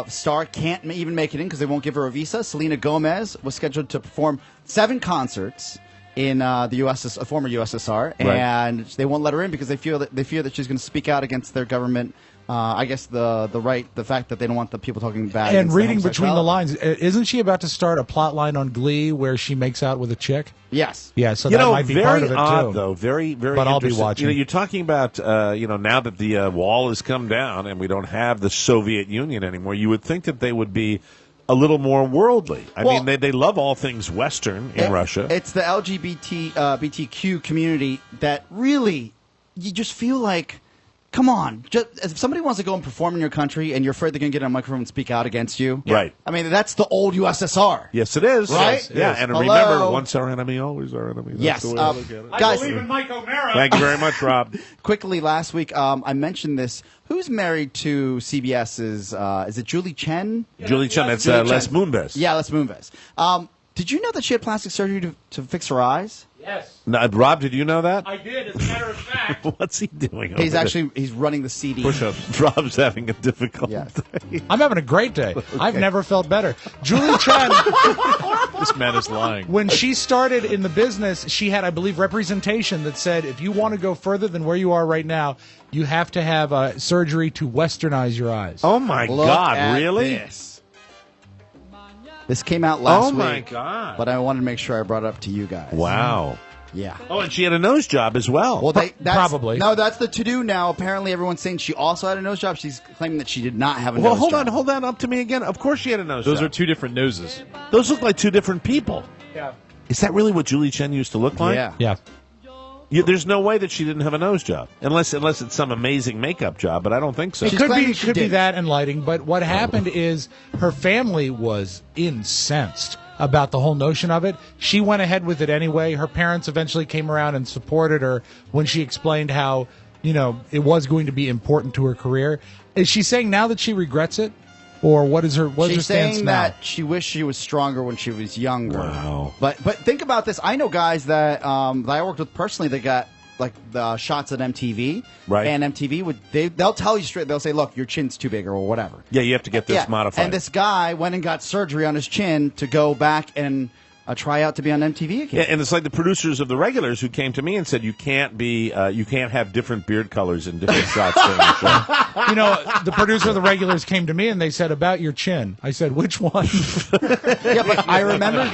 star can't even make it in because they won't give her a visa. Selena Gomez was scheduled to perform 7 concerts in the former USSR, and they won't let her in because they fear that she's going to speak out against their government. I guess the fact that they don't want the people talking bad. And against reading between the homosexuality. lines, isn't she about to start a plot line on Glee where she makes out with a chick? Yes. Yeah, so that might be very part of it odd, too. though. Very, very. But I'll be interesting. watching. You're talking about, now that the wall has come down and we don't have the Soviet Union anymore. You would think that they would be a little more worldly. I mean, they love all things Western in Russia. It's the BTQ community that really, you just feel like, come on. Just, if somebody wants to go and perform in your country and you're afraid they're going to get on a microphone and speak out against you. Right. I mean, that's the old USSR. Yes, it is. Right? Yes, yeah, and Hello? remember, once our enemy, always our enemy. That's Yes. the way I look at it. Guys, Mike O'Mara. Thank you very much, Rob. quickly, last week, I mentioned this. Who's married to CBS's, is it Julie Chen? Julie Chen, that's Julie Les Chen. Moonves. Yeah, Les Moonves. Did you know that she had plastic surgery to fix her eyes? Yes. Now, Rob, did you know that? I did, as a matter of fact. What's he doing? He's over actually he's running the CD. push-ups. Rob's having a difficult Yes. day. I'm having a great day. I've never felt better. Julie Chen, This man is lying. when she started in the business, she had, I believe, representation that said if you want to go further than where you are right now, you have to have surgery to westernize your eyes. Oh my Look God! at Really? This came out last week. Oh my God! But I wanted to make sure I brought it up to you guys. Wow. Yeah. Oh, and she had a nose job as well. Well, that's, Probably. No, that's the to-do now. Apparently, everyone's saying she also had a nose job. She's claiming that she did not have a Well, nose hold job. on, hold that up to me again. Of course she had a nose Those job. are 2 different noses. Those look like 2 different people. Yeah. Is that really what Julie Chen used to look like? Yeah. Yeah. There's no way that she didn't have a nose job, unless it's some amazing makeup job. But I don't think so. It She's could claiming be she could be did. that and lighting, but what happened is her family was incensed about the whole notion of it. She went ahead with it anyway. Her parents eventually came around and supported her when she explained how, it was going to be important to her career. Is she saying now that she regrets it? Or what is her stance now? She's saying that she wished she was stronger when she was younger. Wow. But think about this. I know guys that I worked with personally that got like the shots at MTV. Right. And MTV they'll tell you straight. They'll say, "Look, your chin's too big," or whatever. Yeah, you have to get this modified. And this guy went and got surgery on his chin to go back and try out to be on MTV again. Yeah, and it's like the producers of the regulars who came to me and said, you can't have different beard colors in different shots during the show. The producer of the regulars came to me and they said, about your chin. I said, which one? Yeah, but I remember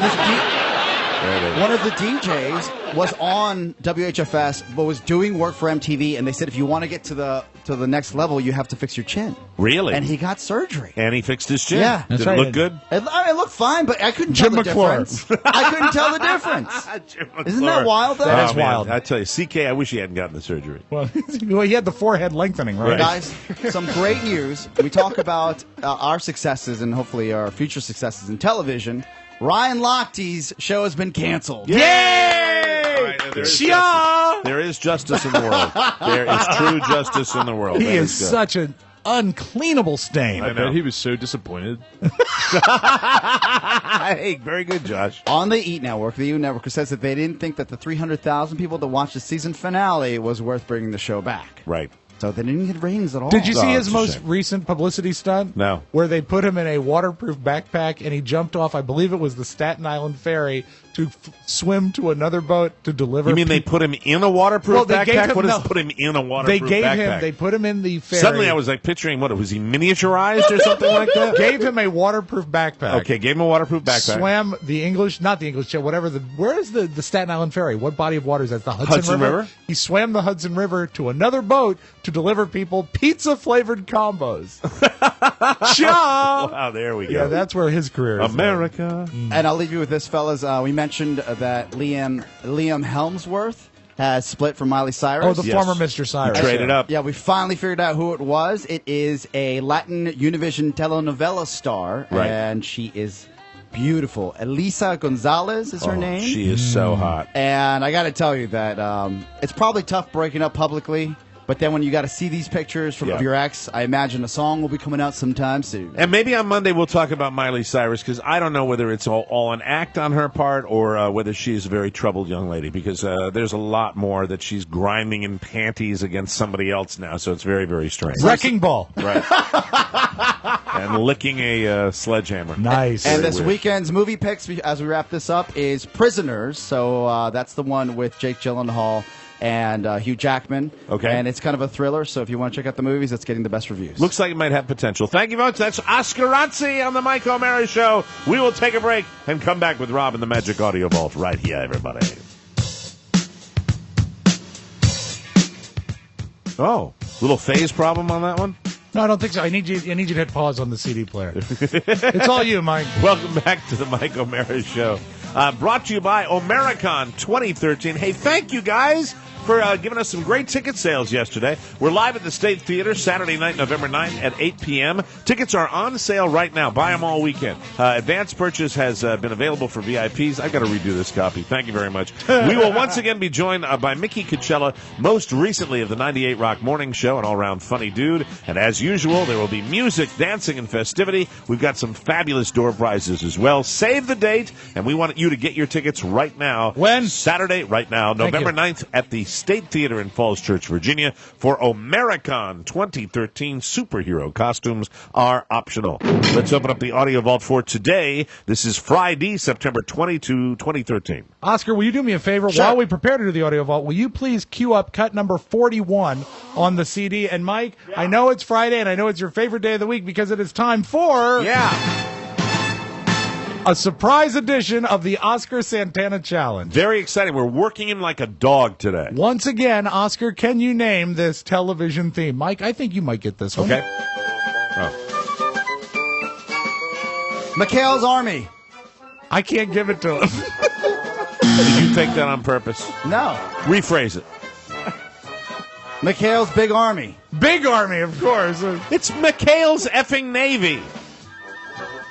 one of the DJs was on WHFS, but was doing work for MTV, and they said if you want to get to the next level, you have to fix your chin. Really? And he got surgery. And he fixed his chin. Yeah. Did it look good? It looked fine, but I couldn't tell the difference. I couldn't tell the difference. Isn't that wild, though? That is wild. I tell you, CK, I wish he hadn't gotten the surgery. Well, he had the forehead lengthening, right? Guys, some great news. We talk about our successes and hopefully our future successes in television. Ryan Lochte's show has been canceled. Yay! There is justice in the world. There is true justice in the world. He is such an uncleanable stain. I bet he was so disappointed. Hey, very good, Josh. On the E! Network, the E! Network says that they didn't think that the 300,000 people that watched the season finale was worth bringing the show back. Right. So they didn't get ratings at all. Did you see his most recent publicity stunt? No. Where they put him in a waterproof backpack and he jumped off, I believe it was the Staten Island ferry, to swim to another boat to deliver. You mean they put him in a waterproof backpack? What does no, put him in a waterproof backpack? They put him in the ferry. Suddenly I was like picturing, was he miniaturized or something like that? Gave him a waterproof backpack. Okay, gave him a waterproof backpack. Swam not the English Channel, where is the Staten Island ferry? What body of water is that? The Hudson River? He swam the Hudson River to another boat to deliver people pizza-flavored combos. Wow, there we go. Yeah, that's where his career is. America. And I'll leave you with this, fellas. We mentioned that Liam Hemsworth has split from Miley Cyrus. Oh, the former Mr. Cyrus. He traded up. Yeah, we finally figured out who it was. It is a Latin Univision telenovela star, and she is beautiful. Elisa Gonzalez is her name. She is so hot. And I got to tell you that it's probably tough breaking up publicly. But then when you got to see these pictures of your ex, I imagine a song will be coming out sometime soon. And maybe on Monday we'll talk about Miley Cyrus, because I don't know whether it's all an act on her part or whether she's a very troubled young lady, because there's a lot more that she's grinding in panties against somebody else now, so it's very, very strange. Wrecking ball. Right. And licking a sledgehammer. Nice. And this weekend's movie picks, as we wrap this up, is Prisoners. So that's the one with Jake Gyllenhaal and Hugh Jackman. Okay. And it's kind of a thriller, so if you want to check out the movies, it's getting the best reviews. Looks like it might have potential. Thank you, folks. That's Oscar Razzi on the Mike O'Mara Show. We will take a break and come back with Rob in the Magic Audio Vault right here, everybody. Oh, little phase problem on that one? No, I don't think so. I need you to hit pause on the CD player. It's all you, Mike. Welcome back to the Mike O'Mara Show. Brought to you by Omericon 2013. Hey, thank you guys for giving us some great ticket sales yesterday. We're live at the State Theater Saturday night, November 9th at 8 p.m. Tickets are on sale right now. Buy them all weekend. Advance purchase has been available for VIPs. I've got to redo this copy. Thank you very much. We will once again be joined by Mickey Coachella, most recently of the 98 Rock Morning Show, an all-around funny dude. And as usual, there will be music, dancing, and festivity. We've got some fabulous door prizes as well. Save the date, and we want you to get your tickets right now. When? Saturday, right now, November 9th at the State Theater in Falls Church, Virginia, for Omericon 2013. Superhero costumes are optional. Let's open up the audio vault for today. This is Friday, September 22, 2013. Oscar, will you do me a favor? Sure. While we prepare to do the audio vault, will you please cue up cut number 41 on the CD? And Mike, I know it's Friday and I know it's your favorite day of the week because it is time for... a surprise edition of the Oscar Santana Challenge. Very exciting. We're working him like a dog today. Once again, Oscar, can you name this television theme? Mike, I think you might get this one. Okay. McHale's Army. I can't give it to him. Did you take that on purpose? No. Rephrase it. McHale's Big Army. Big Army, of course. It's McHale's effing Navy.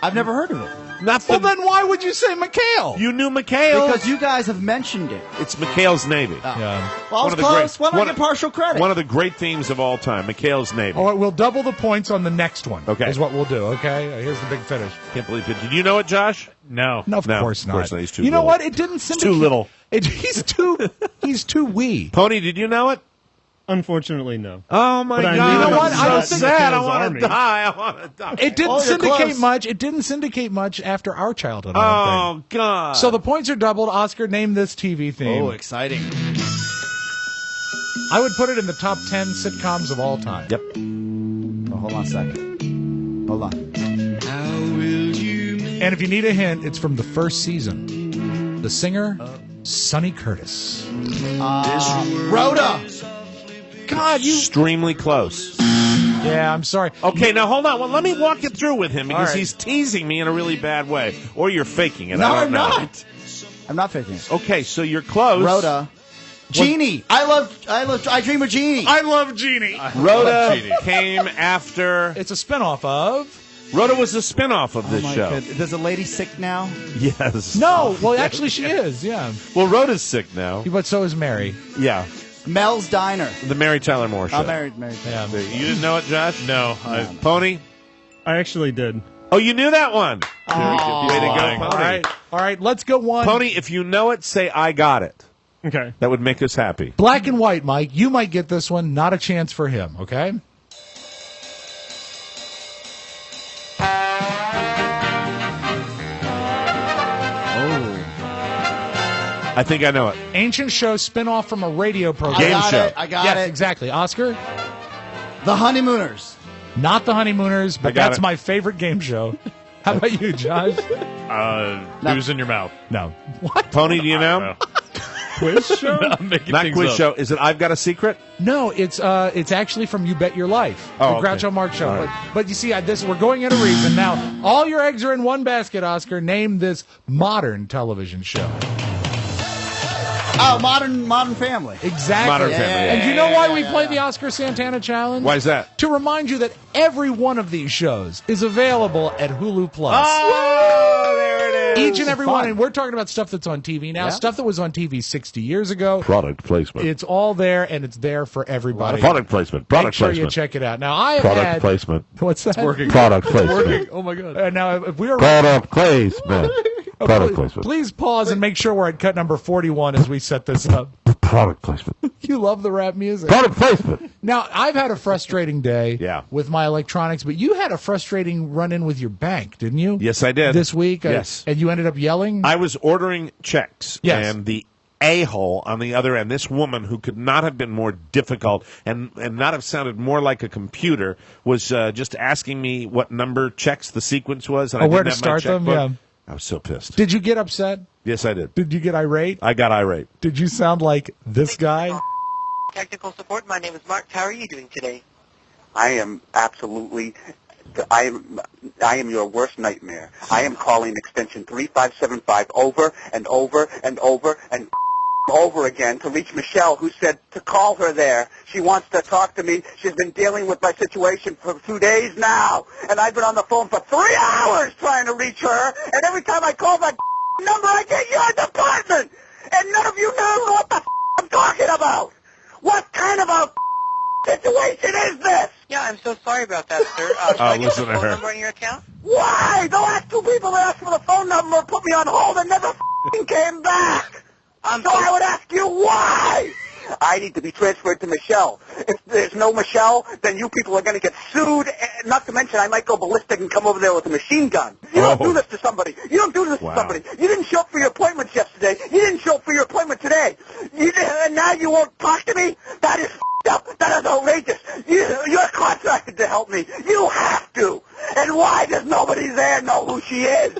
I've never heard of it. Nothing. Well, then why would you say McHale? You knew McHale. Because you guys have mentioned it. It's McHale's Navy. Yeah. Well, I was close. Why don't I get partial credit? One of the great themes of all time, McHale's Navy. All right, we'll double the points on the next one. Okay. Is what we'll do, okay? Here's the big finish. Can't believe it. Did you know it, Josh? No. No, of course not. He's too You know little. what? It didn't syndicate. Too little. He's too wee. Pony, did you know it? Unfortunately, no. Oh, my But I God. knew You know it what? was I don't so think- sad. I McHale's want Army. to die. I want to die. It didn't Oh, you're syndicate close. much. It didn't syndicate much after our childhood, I don't think. Oh, God. So the points are doubled. Oscar, name this TV theme. Oh, exciting. I would put it in the top 10 sitcoms of all time. Yep. Oh, hold on a second. Hold on. And if you need a hint, it's from the first season. The singer, Sonny Curtis. Rhoda. God, you... Extremely close. Yeah, I'm sorry. Okay, now hold on. Well, let me walk it through with him because All right. he's teasing me in a really bad way. Or you're faking it. No, I don't I'm know. not. I'm not faking it. Okay, so you're close. Rhoda. Genie. I Dream of Genie. I love Genie. Rhoda came after. It's a spinoff of... Rhoda was a spinoff of Oh this my show. goodness. Does the lady sick now? Yes. No, well, actually she is, yeah. Well, Rhoda's sick now. But so is Mary. Yeah. Mel's Diner. The Mary Tyler Moore show. Oh, married. Yeah. You didn't know it, Josh? No. Pony? I actually did. Oh, you knew that one. Oh. Way to go, lying. Pony. All right, let's go one. Pony, if you know it, say I got it. Okay. That would make us happy. Black and white, Mike. You might get this one. Not a chance for him, okay? I think I know it. Ancient show spinoff from a radio program. Game show. I got Yes, it. exactly. Oscar? The Honeymooners. Not the Honeymooners, I but got that's it. my favorite game show. How about you, Josh? Who's in your mouth? No. What? Pony, do you know? Quiz show? I'm making Not things quiz up. show. Is it I've Got a Secret? No, it's actually from You Bet Your Life, Oh, the okay. Groucho Marx show. All right. But you see, we're going at a reason now. All your eggs are in one basket, Oscar. Name this modern television show. Oh, Modern Family. Exactly. Modern Family, yeah. And you know why we play the Oscar Santana Challenge? Why is that? To remind you that every one of these shows is available at Hulu Plus. Oh, there it is. Each and every one. And we're talking about stuff that's on TV now, stuff that was on TV 60 years ago. Product placement. It's all there, and it's there for everybody. Product placement. Make Product sure placement. you check it out. Now, I have Product had... placement. What's that? Working. Product Working. placement. Oh, my God. Now, if we were... Product placement. Product placement. Please pause and make sure we're at cut number 41 as we set this up. Product placement. You love the rap music. Product placement. Now, I've had a frustrating day Yeah. with my electronics, but you had a frustrating run-in with your bank, didn't you? Yes, I did. This week? Yes. And you ended up yelling? I was ordering checks, Yes. and the a-hole on the other end, this woman who could not have been more difficult and not have sounded more like a computer, was just asking me what number checks the sequence was. And I where didn't to have my start them? checkbook. Yeah. I was so pissed. Did you get upset? Yes, I did. Did you get irate? I got irate. Did you sound like this guy? Technical support. My name is Mark. How are you doing today? I am absolutely. I am your worst nightmare. I am calling extension 3575 over and over and over and over again to reach Michelle, who said to call her there. She wants to talk to me. She's been dealing with my situation for 2 days now, and I've been on the phone for 3 hours trying to reach her, and every time I call that number, I get your department, and none of you know what the I'm talking about. What kind of a situation is this? Yeah, I'm so sorry about that, sir. Should I get listen the to phone her. number on your account? Why? The last two people that asked for the phone number put me on hold and never came back. So I would ask you why. I need to be transferred to Michelle. If there's no Michelle, then you people are going to get sued. And not to mention, I might go ballistic and come over there with a machine gun. You don't do this to somebody. You don't do this to somebody. You didn't show up for your appointments yesterday. You didn't show up for your appointment today. And now you won't talk to me? That is up. That is outrageous. You're contracted to help me. You have to. And why does nobody there know who she is?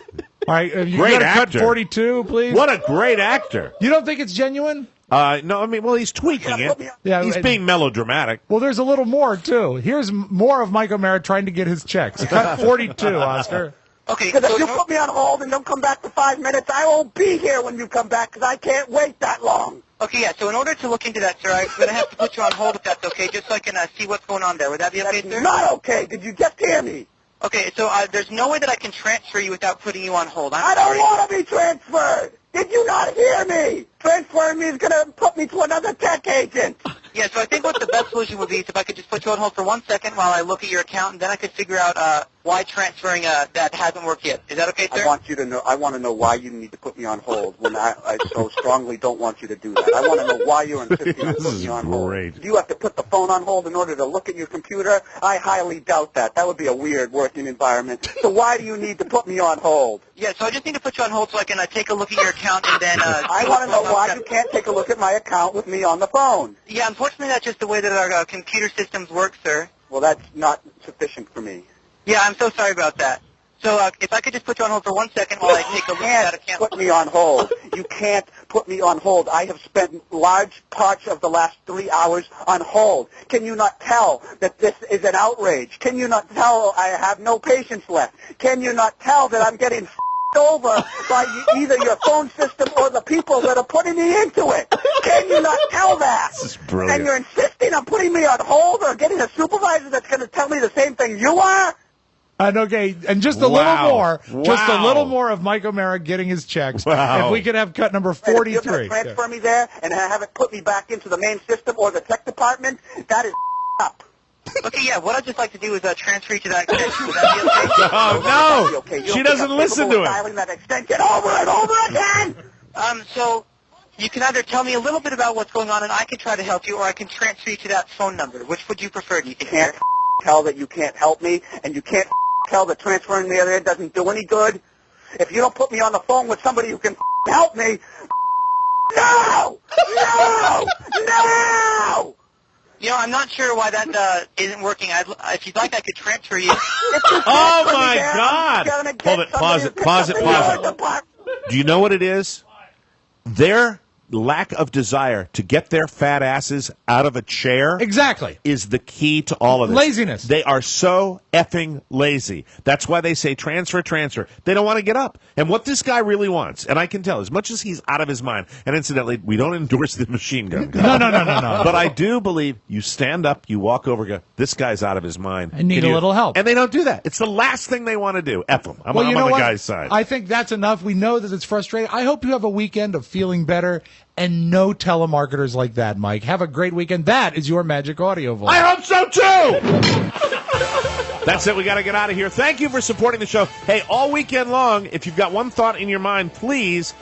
All right, you Great got to cut actor. 42, please. What a great actor. You don't think it's genuine? No, I mean, well, he's tweaking it. Yeah, He's being melodramatic. Well, there's a little more, too. Here's more of Mike O'Mara trying to get his checks. Cut 42, Oscar. Okay, because if you put me on hold and don't come back for 5 minutes, I won't be here when you come back because I can't wait that long. Okay, yeah, so in order to look into that, sir, I'm going to have to put you on hold if that's okay, just so I can see what's going on there. Would that be okay, sir? Not okay. Did you just hear me? Okay, so there's no way that I can transfer you without putting you on hold. I don't want to be transferred. Did you not hear me? Transferring me is going to put me to another tech agent. Yeah, so I think what the best solution would be is if I could just put you on hold for 1 second while I look at your account, and then I could figure out why transferring that hasn't worked yet. Is that okay, sir? I want to know why you need to put me on hold when I so strongly don't want you to do that. I want to know why you're insisting on putting me on hold. Do you have to put the phone on hold in order to look at your computer? I highly doubt that. That would be a weird working environment. So why do you need to put me on hold? Yeah, so I just need to put you on hold so I can take a look at your account and then... I want to know why you can't take a look at my account with me on the phone. Yeah, unfortunately that's just the way that our computer systems work, sir. Well, that's not sufficient for me. Yeah, I'm so sorry about that. So if I could just put you on hold for 1 second while I take a look at that account. Put me on hold. You can't put me on hold. I have spent large parts of the last 3 hours on hold. Can you not tell that this is an outrage? Can you not tell I have no patience left? Can you not tell that I'm getting over by either your phone system or the people that are putting me into it? Can you not tell that? This is brilliant. And you're insisting on putting me on hold or getting a supervisor that's going to tell me the same thing you are? Okay, and just a little more, just a little more of Mike O'Mara getting his checks. Wow. If we could have cut number 43. You're going to transfer me there and have it put me back into the main system or the tech department? That is up. Okay, yeah, what I'd just like to do is transfer you to that extension. Would that be okay? Oh, no! Okay. She doesn't listen to it. Dialing that extension over and over again! So you can either tell me a little bit about what's going on and I can try to help you, or I can transfer you to that phone number. Which would you prefer? Do you think? Can't tell that you can't help me, and you can't tell that transferring me there doesn't do any good. If you don't put me on the phone with somebody who can help me, no! No! No! You know, I'm not sure why that isn't working. If you'd like, I could transfer you. Oh, my God! Hold it. Pause it. Pause it. Pause it. Do you know what it is? Their lack of desire to get their fat asses out of a chair is the key to all of this. Laziness. They are so effing lazy. That's why they say transfer, transfer. They don't want to get up. And what this guy really wants, and I can tell, as much as he's out of his mind, and incidentally, we don't endorse the machine gun. No. But I do believe you stand up, you walk over, go, this guy's out of his mind. I need a little help. And they don't do that. It's the last thing they want to do. F them. I'm on the guy's side. I think that's enough. We know that it's frustrating. I hope you have a weekend of feeling better and no telemarketers like that, Mike. Have a great weekend. That is your Magic Audio Vault. I hope so, too! That's it. We got to get out of here. Thank you for supporting the show. Hey, all weekend long, if you've got one thought in your mind, please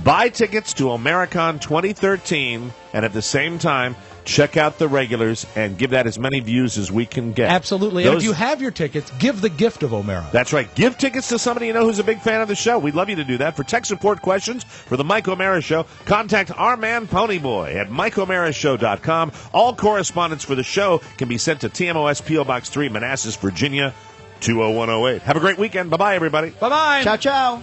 buy tickets to Americon 2013, and at the same time, check out the regulars and give that as many views as we can get. Absolutely. And if you have your tickets, give the gift of O'Mara. That's right. Give tickets to somebody you know who's a big fan of the show. We'd love you to do that. For tech support questions for the Mike O'Mara Show, contact our man Ponyboy at MikeO'MaraShow.com. All correspondence for the show can be sent to TMOS P.O. Box 3, Manassas, Virginia, 20108. Have a great weekend. Bye-bye, everybody. Bye-bye. Ciao, ciao.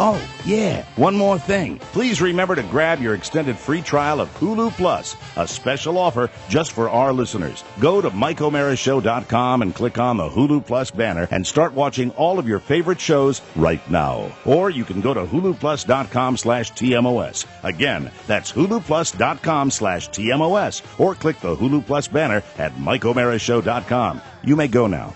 Oh, yeah, one more thing. Please remember to grab your extended free trial of Hulu Plus, a special offer just for our listeners. Go to MikeO'MaraShow.com and click on the Hulu Plus banner and start watching all of your favorite shows right now. Or you can go to HuluPlus.com/TMOS. Again, that's HuluPlus.com/TMOS. Or click the Hulu Plus banner at MikeO'MaraShow.com. You may go now.